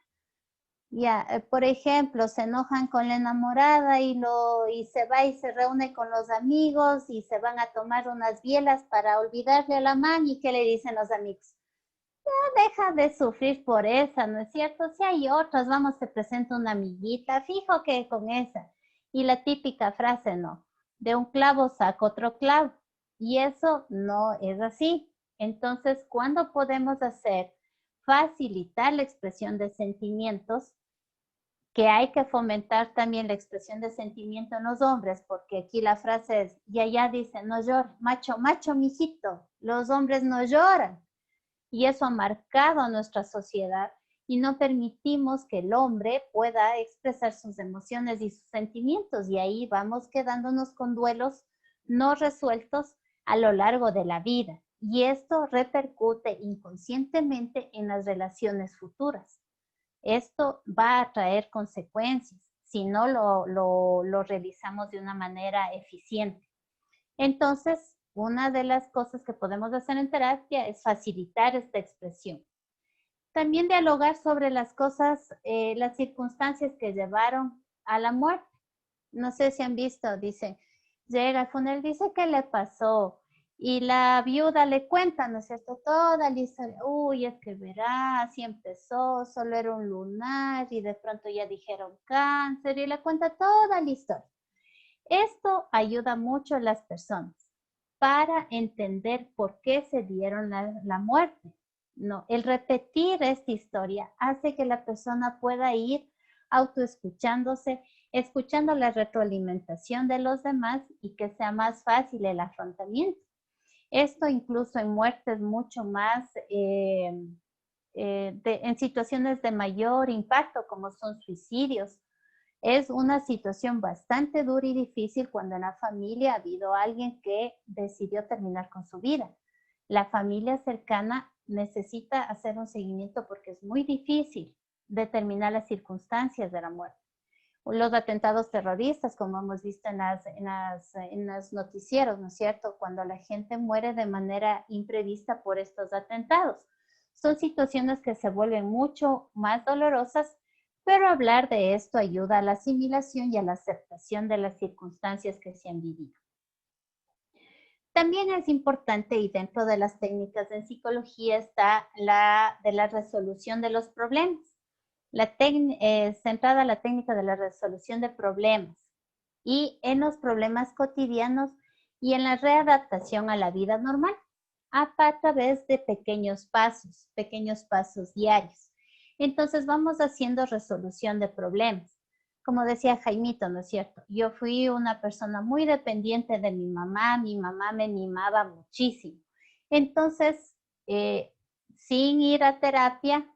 Por ejemplo, se enojan con la enamorada y se va y se reúne con los amigos y se van a tomar unas bielas para olvidarle a la man, y ¿qué le dicen los amigos? Ya deja de sufrir por esa, ¿no es cierto? Si hay otras, vamos, te presento una amiguita, fijo que con esa. Y la típica frase, ¿no? De un clavo saca otro clavo. Y eso no es así. Entonces, ¿cuándo podemos hacer? Facilitar la expresión de sentimientos, que hay que fomentar también la expresión de sentimiento en los hombres, porque aquí la frase es, y allá dice, no llores, macho, macho, mijito, los hombres no lloran. Y eso ha marcado a nuestra sociedad y no permitimos que el hombre pueda expresar sus emociones y sus sentimientos, y ahí vamos quedándonos con duelos no resueltos a lo largo de la vida. y esto repercute inconscientemente en las relaciones futuras. Esto va a traer consecuencias si no lo realizamos de una manera eficiente. Entonces, una de las cosas que podemos hacer en terapia es facilitar esta expresión. También dialogar sobre las cosas, las circunstancias que llevaron a la muerte. No sé si han visto, dice, llega al funeral, dice qué le pasó. Y la viuda le cuenta, ¿no es cierto? Toda la historia. Uy, es que verá, así empezó, solo era un lunar y de pronto ya dijeron cáncer y le cuenta toda la historia. Esto ayuda mucho a las personas para entender por qué se dieron la muerte. No, el repetir esta historia hace que la persona pueda ir autoescuchándose, escuchando la retroalimentación de los demás y que sea más fácil el afrontamiento. Esto incluso en muertes mucho más, en situaciones de mayor impacto como son suicidios. Es una situación bastante dura y difícil cuando en la familia ha habido alguien que decidió terminar con su vida. La familia cercana necesita hacer un seguimiento porque es muy difícil determinar las circunstancias de la muerte. Los atentados terroristas, como hemos visto en los noticieros, ¿no es cierto? Cuando la gente muere de manera imprevista por estos atentados. Son situaciones que se vuelven mucho más dolorosas, pero hablar de esto ayuda a la asimilación y a la aceptación de las circunstancias que se han vivido. También es importante, y dentro de las técnicas en psicología está la de la resolución de los problemas. Centrada la técnica de la resolución de problemas y en los problemas cotidianos y en la readaptación a la vida normal a través de pequeños pasos diarios. Entonces vamos haciendo resolución de problemas. Como decía Jaimito, ¿no es cierto? Yo fui una persona muy dependiente de mi mamá me mimaba muchísimo. Entonces, sin ir a terapia,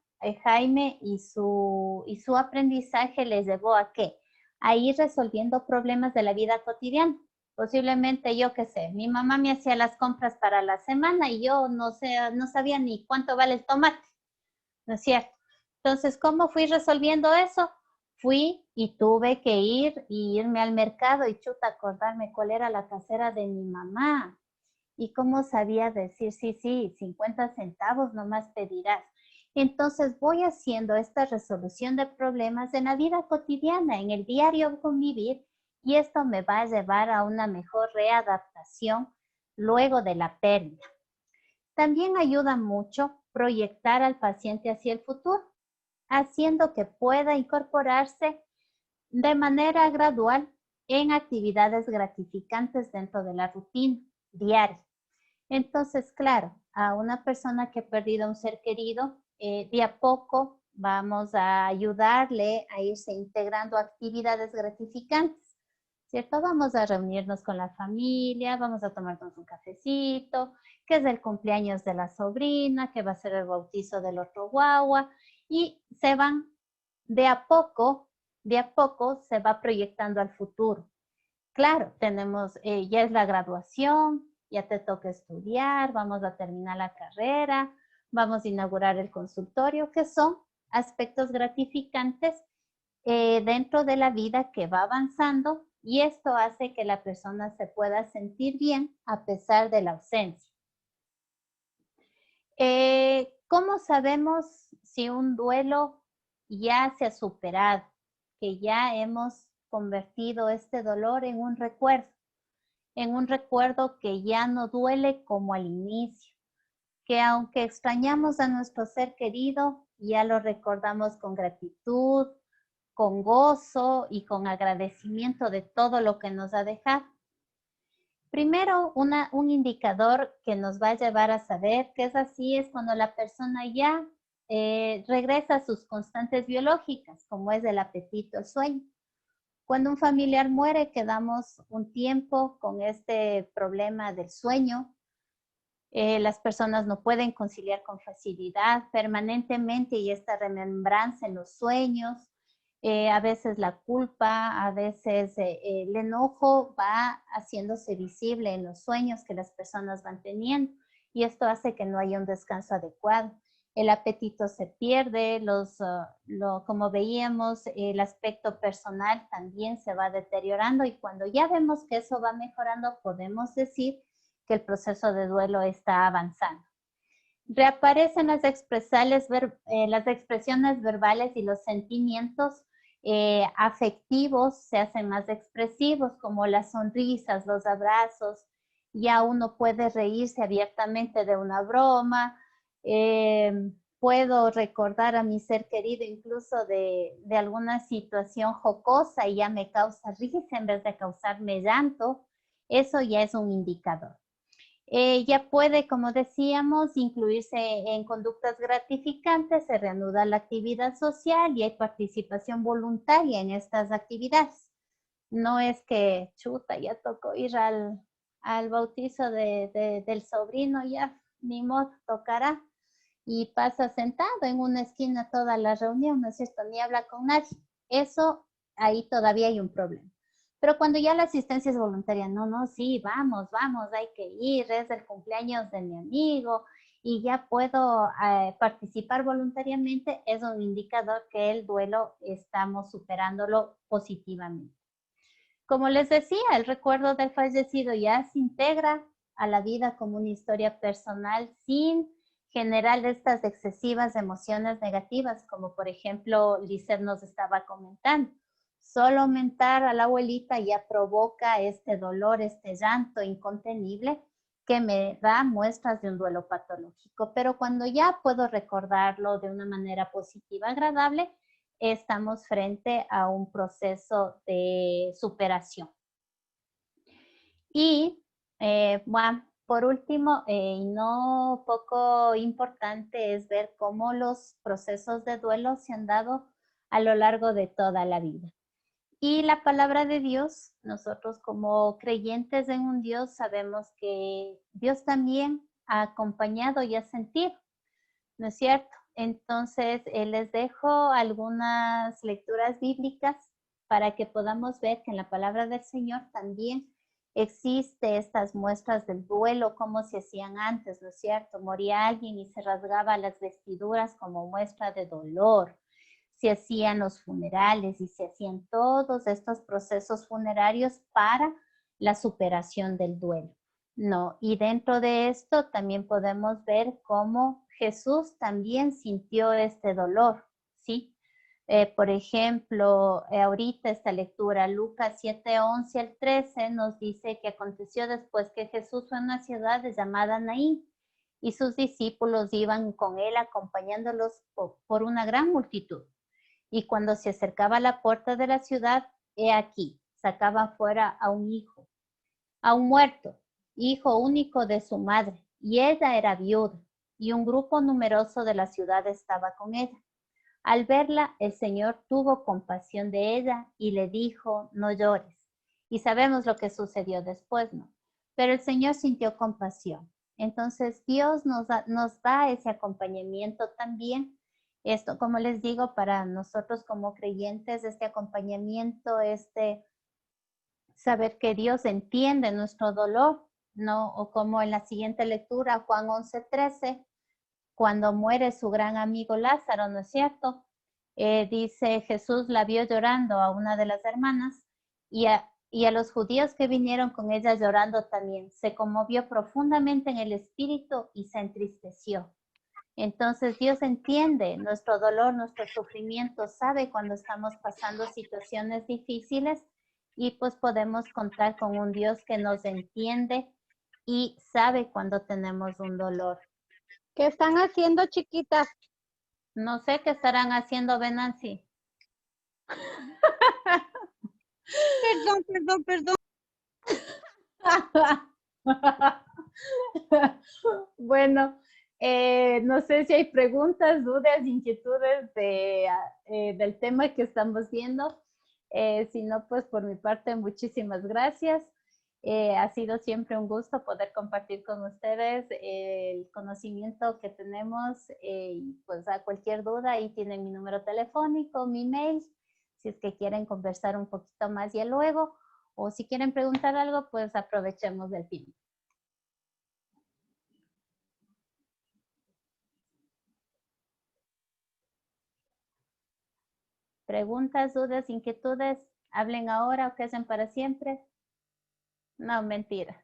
Jaime y su aprendizaje les llevó a ¿qué? A ir resolviendo problemas de la vida cotidiana. Posiblemente, yo qué sé, mi mamá me hacía las compras para la semana y yo no sabía ni cuánto vale el tomate, ¿no es cierto? Entonces, ¿cómo fui resolviendo eso? Fui y tuve que irme al mercado y acordarme cuál era la casera de mi mamá y cómo sabía decir, sí, 50 centavos nomás pedirás. Entonces voy haciendo esta resolución de problemas en la vida cotidiana, en el diario convivir, y esto me va a llevar a una mejor readaptación luego de la pérdida. También ayuda mucho proyectar al paciente hacia el futuro, haciendo que pueda incorporarse de manera gradual en actividades gratificantes dentro de la rutina diaria. Entonces, claro, a una persona que ha perdido a un ser querido, de a poco vamos a ayudarle a irse integrando a actividades gratificantes, ¿cierto? Vamos a reunirnos con la familia, vamos a tomarnos un cafecito, que es el cumpleaños de la sobrina, que va a ser el bautizo del otro guagua, y se van de a poco se va proyectando al futuro. Claro, tenemos, ya es la graduación, ya te toca estudiar, vamos a terminar la carrera, vamos a inaugurar el consultorio, que son aspectos gratificantes dentro de la vida que va avanzando, y esto hace que la persona se pueda sentir bien a pesar de la ausencia. ¿Cómo sabemos si un duelo ya se ha superado, que ya hemos convertido este dolor en un recuerdo que ya no duele como al inicio, que aunque extrañamos a nuestro ser querido, ya lo recordamos con gratitud, con gozo y con agradecimiento de todo lo que nos ha dejado? Primero, un indicador que nos va a llevar a saber que es así es cuando la persona ya regresa a sus constantes biológicas, como es el apetito, el sueño. Cuando un familiar muere, quedamos un tiempo con este problema del sueño. Las personas no pueden conciliar con facilidad permanentemente y esta remembranza en los sueños. A veces la culpa, a veces el enojo va haciéndose visible en los sueños que las personas van teniendo. y esto hace que no haya un descanso adecuado. El apetito se pierde, como veíamos, el aspecto personal también se va deteriorando, y cuando ya vemos que eso va mejorando, podemos decir que el proceso de duelo está avanzando. Reaparecen las expresiones verbales y los sentimientos afectivos se hacen más expresivos, como las sonrisas, los abrazos. Ya uno puede reírse abiertamente de una broma. Puedo recordar a mi ser querido incluso de alguna situación jocosa y ya me causa risa en vez de causarme llanto. Eso ya es un indicador. Ya puede, como decíamos, incluirse en conductas gratificantes, se reanuda la actividad social y hay participación voluntaria en estas actividades. No es que, chuta, ya tocó ir al bautizo del sobrino, ya ni modo, tocará. Y pasa sentado en una esquina toda la reunión, ¿no es cierto? Ni habla con nadie. Eso, ahí todavía hay un problema. Pero cuando ya la asistencia es voluntaria, no, sí, vamos, hay que ir, es el cumpleaños de mi amigo y ya puedo participar voluntariamente, es un indicador que el duelo estamos superándolo positivamente. Como les decía, el recuerdo del fallecido ya se integra a la vida como una historia personal sin generar estas excesivas emociones negativas, como por ejemplo Lizeth nos estaba comentando. Solo mentar a la abuelita ya provoca este dolor, este llanto incontenible que me da muestras de un duelo patológico. Pero cuando ya puedo recordarlo de una manera positiva, agradable, estamos frente a un proceso de superación. Y bueno, por último, y no poco importante, es ver cómo los procesos de duelo se han dado a lo largo de toda la vida. Y la palabra de Dios, nosotros como creyentes en un Dios sabemos que Dios también ha acompañado y ha sentido, ¿no es cierto? Entonces, les dejo algunas lecturas bíblicas para que podamos ver que en la palabra del Señor también existe estas muestras del duelo, como se hacían antes, ¿no es cierto? Moría alguien y se rasgaba las vestiduras como muestra de dolor. Se hacían los funerales y se hacían todos estos procesos funerarios para la superación del duelo. No, y dentro de esto también podemos ver cómo Jesús también sintió este dolor, ¿sí? Por ejemplo, ahorita esta lectura, Lucas 7, 11 al 13, nos dice que aconteció después que Jesús fue a una ciudad llamada Naín y sus discípulos iban con él acompañándolos por una gran multitud. Y cuando se acercaba a la puerta de la ciudad, he aquí, sacaban fuera a un hijo, a un muerto, hijo único de su madre, y ella era viuda, y un grupo numeroso de la ciudad estaba con ella. Al verla, el Señor tuvo compasión de ella y le dijo, no llores. Y sabemos lo que sucedió después, ¿no? Pero el Señor sintió compasión. Entonces, Dios nos da ese acompañamiento también. Esto, como les digo, para nosotros como creyentes, este acompañamiento, saber que Dios entiende nuestro dolor, ¿no? O como en la siguiente lectura, Juan 11:13, cuando muere su gran amigo Lázaro, ¿no es cierto? Dice, Jesús la vio llorando a una de las hermanas y a los judíos que vinieron con ella llorando también. Se conmovió profundamente en el espíritu y se entristeció. Entonces Dios entiende nuestro dolor, nuestro sufrimiento, sabe cuando estamos pasando situaciones difíciles y pues podemos contar con un Dios que nos entiende y sabe cuando tenemos un dolor. ¿Qué están haciendo, chiquitas? No sé qué estarán haciendo, Venancy. Perdón. Bueno, no sé si hay preguntas, dudas, inquietudes del tema que estamos viendo. Si no, pues por mi parte, muchísimas gracias. Ha sido siempre un gusto poder compartir con ustedes el conocimiento que tenemos. Y pues a cualquier duda, ahí tienen mi número telefónico, mi mail, si es que quieren conversar un poquito más ya luego. O si quieren preguntar algo, pues aprovechemos del tiempo. Preguntas, dudas, inquietudes, hablen ahora o queden para siempre. No, mentira.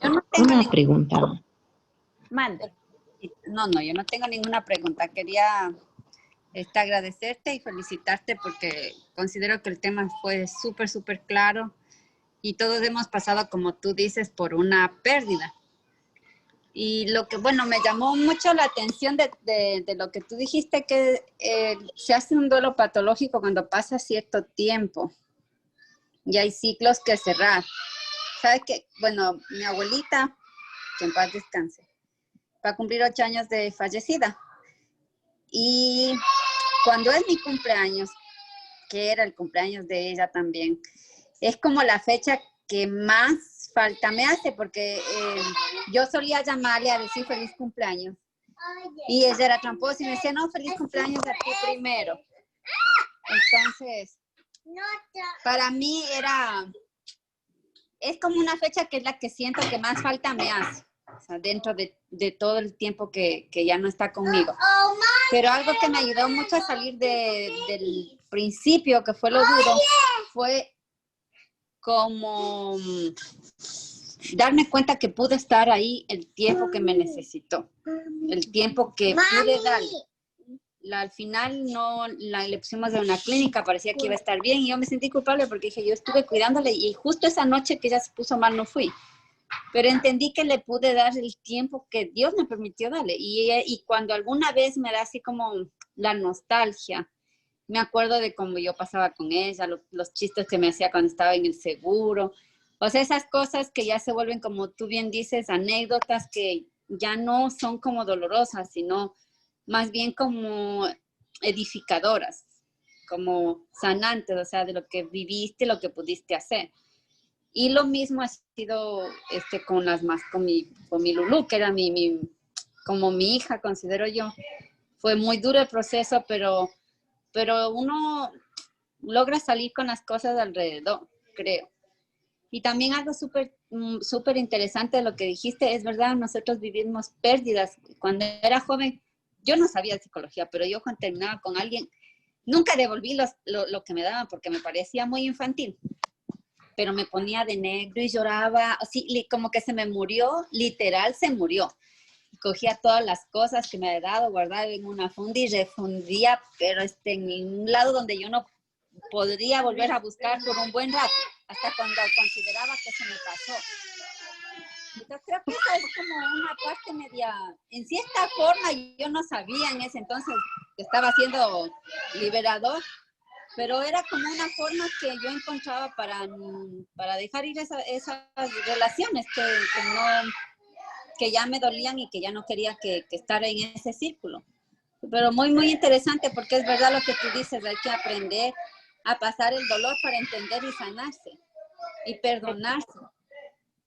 Yo no tengo Una ningún- pregunta. Mande. No, yo no tengo ninguna pregunta. Quería agradecerte y felicitarte porque considero que el tema fue súper, súper claro y todos hemos pasado, como tú dices, por una pérdida. Y lo que, bueno, me llamó mucho la atención de lo que tú dijiste, que se hace un duelo patológico cuando pasa cierto tiempo y hay ciclos que cerrar. ¿Sabes qué? Bueno, mi abuelita, que en paz descanse, va a cumplir 8 años de fallecida. Y cuando es mi cumpleaños, que era el cumpleaños de ella también, es como la fecha que más falta me hace, porque yo solía llamarle a decir feliz cumpleaños. Y ella era tramposa y me decía, no, feliz cumpleaños a ti primero. Entonces, para mí es como una fecha que es la que siento que más falta me hace. O sea, dentro de todo el tiempo que ya no está conmigo. Pero algo que me ayudó mucho a salir del principio, que fue lo duro, fue como darme cuenta que pude estar ahí el tiempo que me necesitó, el tiempo que pude darle. Al final le pusimos en una clínica, parecía que iba a estar bien y yo me sentí culpable porque dije, yo estuve cuidándole y justo esa noche que ella se puso mal no fui. Pero entendí que le pude dar el tiempo que Dios me permitió darle. Y cuando alguna vez me da así como la nostalgia, me acuerdo de cómo yo pasaba con ella, los chistes que me hacía cuando estaba en el seguro. O sea, esas cosas que ya se vuelven, como tú bien dices, anécdotas que ya no son como dolorosas, sino más bien como edificadoras, como sanantes, o sea, de lo que viviste, lo que pudiste hacer. Y lo mismo ha sido con mi Lulú, que era como mi hija, considero yo. Fue muy duro el proceso, pero uno logra salir con las cosas de alrededor, creo. Y también algo súper interesante de lo que dijiste, es verdad, nosotros vivimos pérdidas. Cuando era joven, yo no sabía de psicología, pero yo cuando terminaba con alguien, nunca devolví lo que me daban porque me parecía muy infantil. Pero me ponía de negro y lloraba, así como que se me murió, literal se murió. Cogía todas las cosas que me había dado, guardaba en una funda y refundía, pero en un lado donde yo no podría volver a buscar por un buen rato, hasta cuando consideraba que se me pasó. Entonces creo que esa es como una parte media, en cierta forma yo no sabía en ese entonces que estaba siendo liberador, pero era como una forma que yo encontraba para dejar ir esas relaciones que ya me dolían y que ya no quería que estar en ese círculo. Pero muy, muy interesante porque es verdad lo que tú dices, hay que aprender a pasar el dolor para entender y sanarse y perdonarse.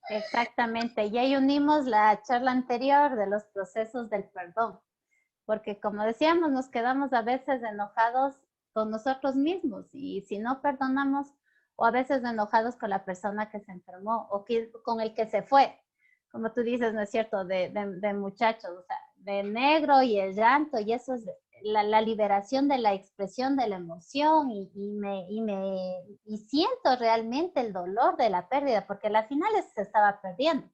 Exactamente. Y ahí unimos la charla anterior de los procesos del perdón. Porque como decíamos, nos quedamos a veces enojados con nosotros mismos y si no perdonamos, o a veces enojados con la persona que se enfermó o con el que se fue. Como tú dices, ¿no es cierto? De muchachos, o sea, de negro y el llanto, y eso es la liberación de la expresión de la emoción y siento realmente el dolor de la pérdida, porque al final se estaba perdiendo.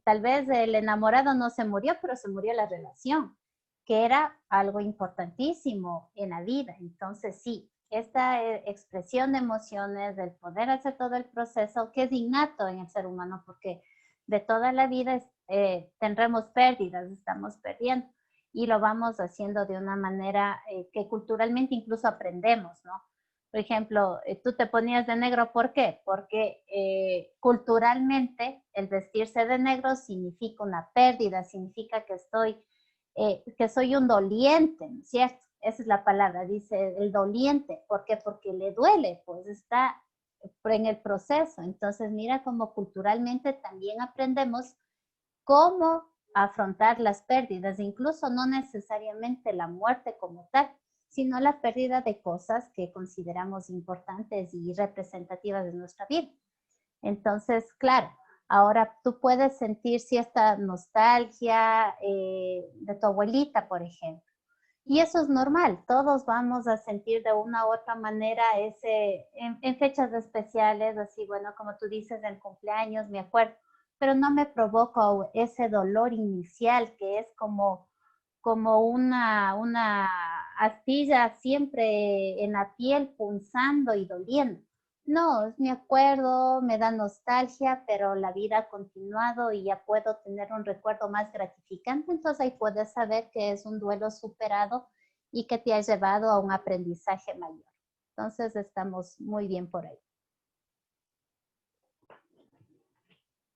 Tal vez el enamorado no se murió, pero se murió la relación, que era algo importantísimo en la vida. Entonces sí, esta expresión de emociones, del poder hacer todo el proceso, que es innato en el ser humano, porque de toda la vida tendremos pérdidas, estamos perdiendo, y lo vamos haciendo de una manera que culturalmente incluso aprendemos, ¿no? Por ejemplo, tú te ponías de negro, ¿por qué? Porque culturalmente el vestirse de negro significa una pérdida, significa que soy un doliente, ¿no es cierto? Esa es la palabra, dice el doliente. ¿Por qué? Porque le duele, pues está en el proceso. Entonces, mira cómo culturalmente también aprendemos cómo afrontar las pérdidas, incluso no necesariamente la muerte como tal, sino la pérdida de cosas que consideramos importantes y representativas de nuestra vida. Entonces, claro, Ahora tú puedes sentir cierta nostalgia de tu abuelita, por ejemplo. Y eso es normal, todos vamos a sentir de una u otra manera en fechas especiales, así, bueno, como tú dices, en cumpleaños, me acuerdo, pero no me provoca ese dolor inicial que es como una astilla siempre en la piel punzando y doliendo. No, me acuerdo, me da nostalgia, pero la vida ha continuado y ya puedo tener un recuerdo más gratificante. Entonces ahí puedes saber que es un duelo superado y que te ha llevado a un aprendizaje mayor. Entonces estamos muy bien por ahí.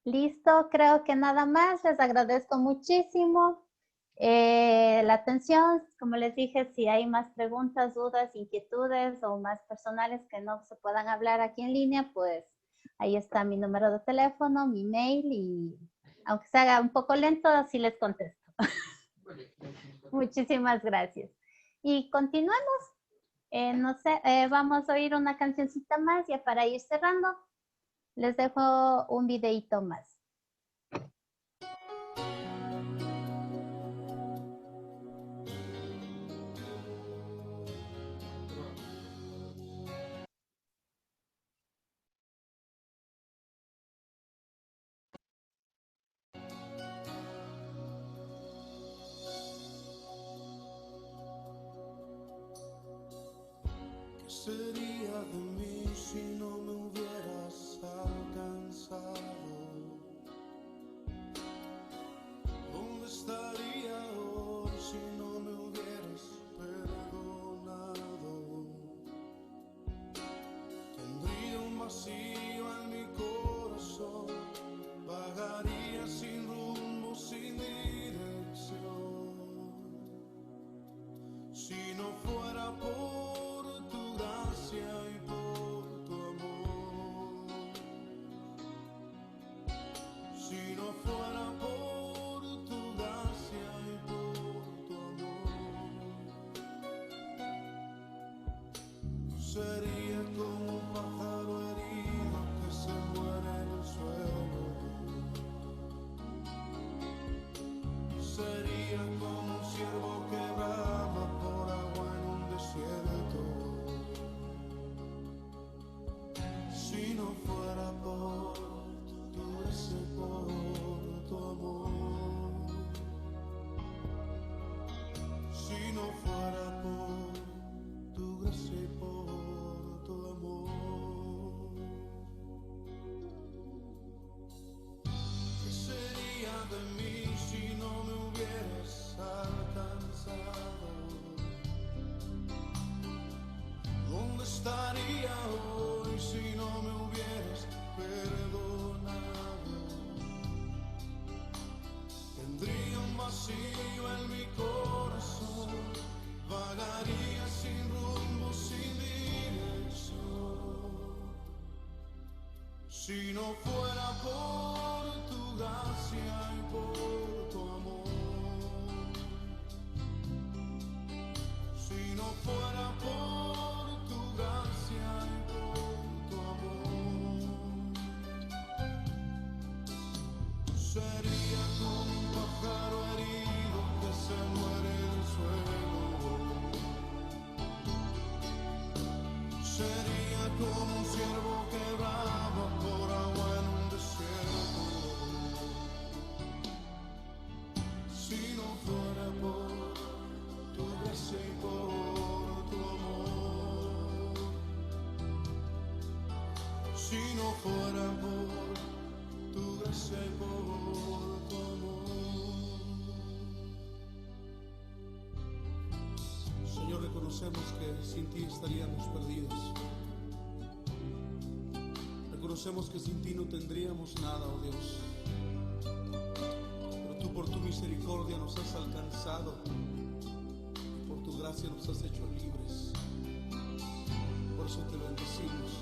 Listo, creo que nada más. Les agradezco muchísimo la atención. Como les dije, si hay más preguntas, dudas, inquietudes o más personales que no se puedan hablar aquí en línea, pues ahí está mi número de teléfono, mi mail y aunque se haga un poco lento, así les contesto. Muchísimas gracias. Y continuamos. No sé, vamos a oír una cancioncita más ya para ir cerrando. Les dejo un videíto más. ¿Qué sería de mí si no me hubieras alcanzado? ¿Dónde estaría hoy si no me hubieras perdonado? Tendría un vacío en mi corazón, vagaría sin rumbo, sin dirección. Si no fuera por tu gracia y por tu amor, si no fuera por tu gracia y por tu amor, sería como un pájaro herido que se muere en el suelo. Sería como un ciervo que brama por agua en un desierto. Si no fuera por tu gracia y por tu amor, si no fuera por tu gracia y por tu amor, ¿qué sería de mí si no me hubieras alcanzado? ¿Dónde estaría hoy si no me hubieras perdonado? Tendría un vacío en mi corazón, vagaría sin rumbo, sin dirección. Si no fuera por tu gracia y por tu amor, si no fuera por tu gracia y por tu amor, sería como un pájaro herido que se muere en el suelo. Sería como un ciervo que brama por agua en un desierto. Si no fuera por tu gracia y por tu amor, si no fuera por tu gracia y por tu amor. Señor, reconocemos que sin ti estaríamos perdidos. Reconocemos que sin ti no tendríamos nada, oh Dios. Pero tú por tu misericordia nos has alcanzado. Por tu gracia nos has hecho libres. Por eso te bendecimos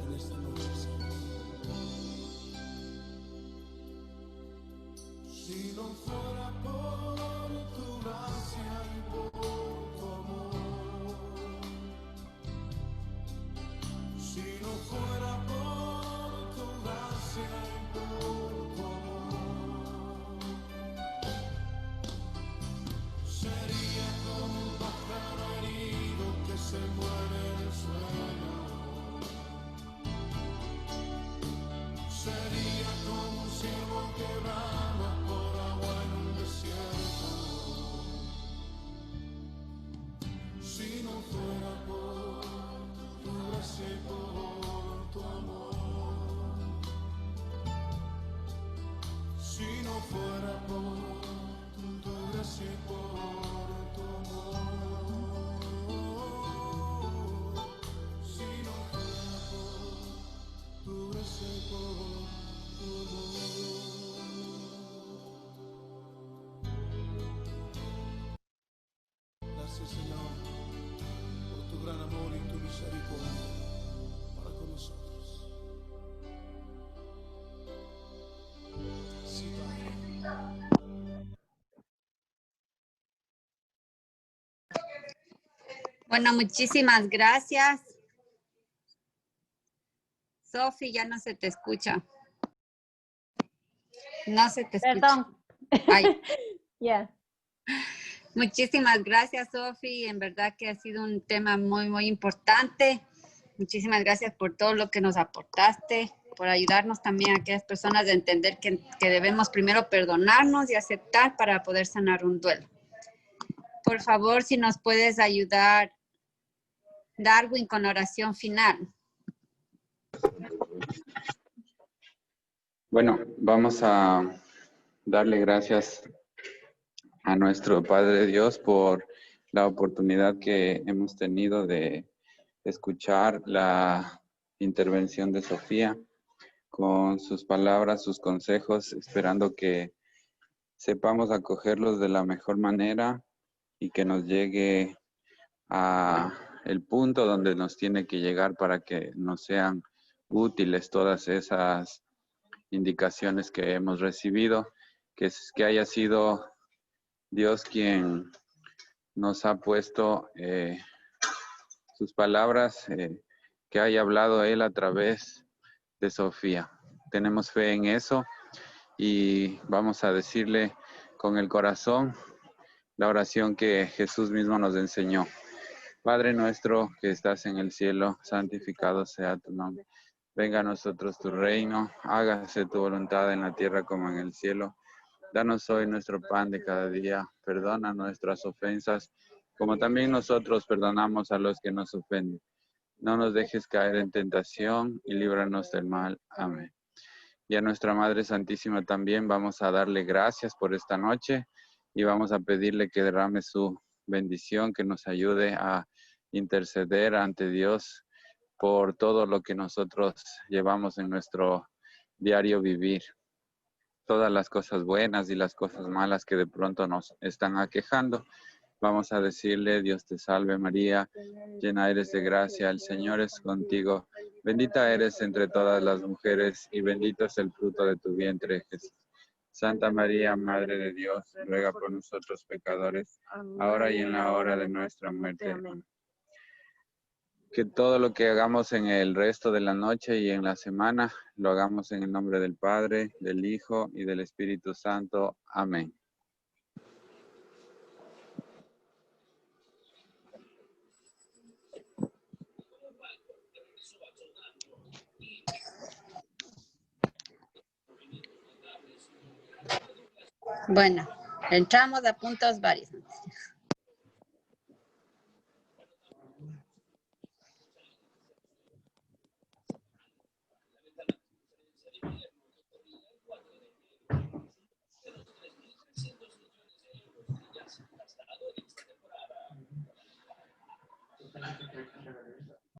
en esta noche, Señor. Si no fuera por tu gracia y por tu amor, si no fuera por Si no fuera por tu gracia y por tu amor, si no fuera por tu gracia y por tu amor, si no fuera por tu gracia y por tu amor. Gracias, Señor, por tu gran amor y tu misericordia para con nosotros. Sí, Padre. Bueno, muchísimas gracias. Sofi, ya no se te escucha. No se te escucha. Perdón. Ay. Yeah. Muchísimas gracias, Sofi. En verdad que ha sido un tema muy, muy importante. Muchísimas gracias por todo lo que nos aportaste, por ayudarnos también a aquellas personas a entender que debemos primero perdonarnos y aceptar para poder sanar un duelo. Por favor, si nos puedes ayudar, Darwin, con oración final. Bueno, vamos a darle gracias a nuestro Padre Dios por la oportunidad que hemos tenido de escuchar la intervención de Sofía con sus palabras, sus consejos, esperando que sepamos acogerlos de la mejor manera y que nos llegue a el punto donde nos tiene que llegar para que nos sean útiles todas esas indicaciones que hemos recibido, que haya sido Dios quien nos ha puesto sus palabras, que haya hablado Él a través de Sofía. Tenemos fe en eso y vamos a decirle con el corazón la oración que Jesús mismo nos enseñó. Padre nuestro que estás en el cielo, santificado sea tu nombre. Venga a nosotros tu reino, hágase tu voluntad en la tierra como en el cielo. Danos hoy nuestro pan de cada día, perdona nuestras ofensas, como también nosotros perdonamos a los que nos ofenden. No nos dejes caer en tentación y líbranos del mal. Amén. Y a nuestra Madre Santísima también vamos a darle gracias por esta noche y vamos a pedirle que derrame su bendición, que nos ayude a interceder ante Dios por todo lo que nosotros llevamos en nuestro diario vivir. Todas las cosas buenas y las cosas malas que de pronto nos están aquejando. Vamos a decirle, Dios te salve María, llena eres de gracia, el Señor es contigo. Bendita eres entre todas las mujeres y bendito es el fruto de tu vientre, Jesús. Santa María, Madre de Dios, ruega por nosotros pecadores, ahora y en la hora de nuestra muerte. Amén. Que todo lo que hagamos en el resto de la noche y en la semana, lo hagamos en el nombre del Padre, del Hijo y del Espíritu Santo. Amén. Bueno, entramos a puntos varios.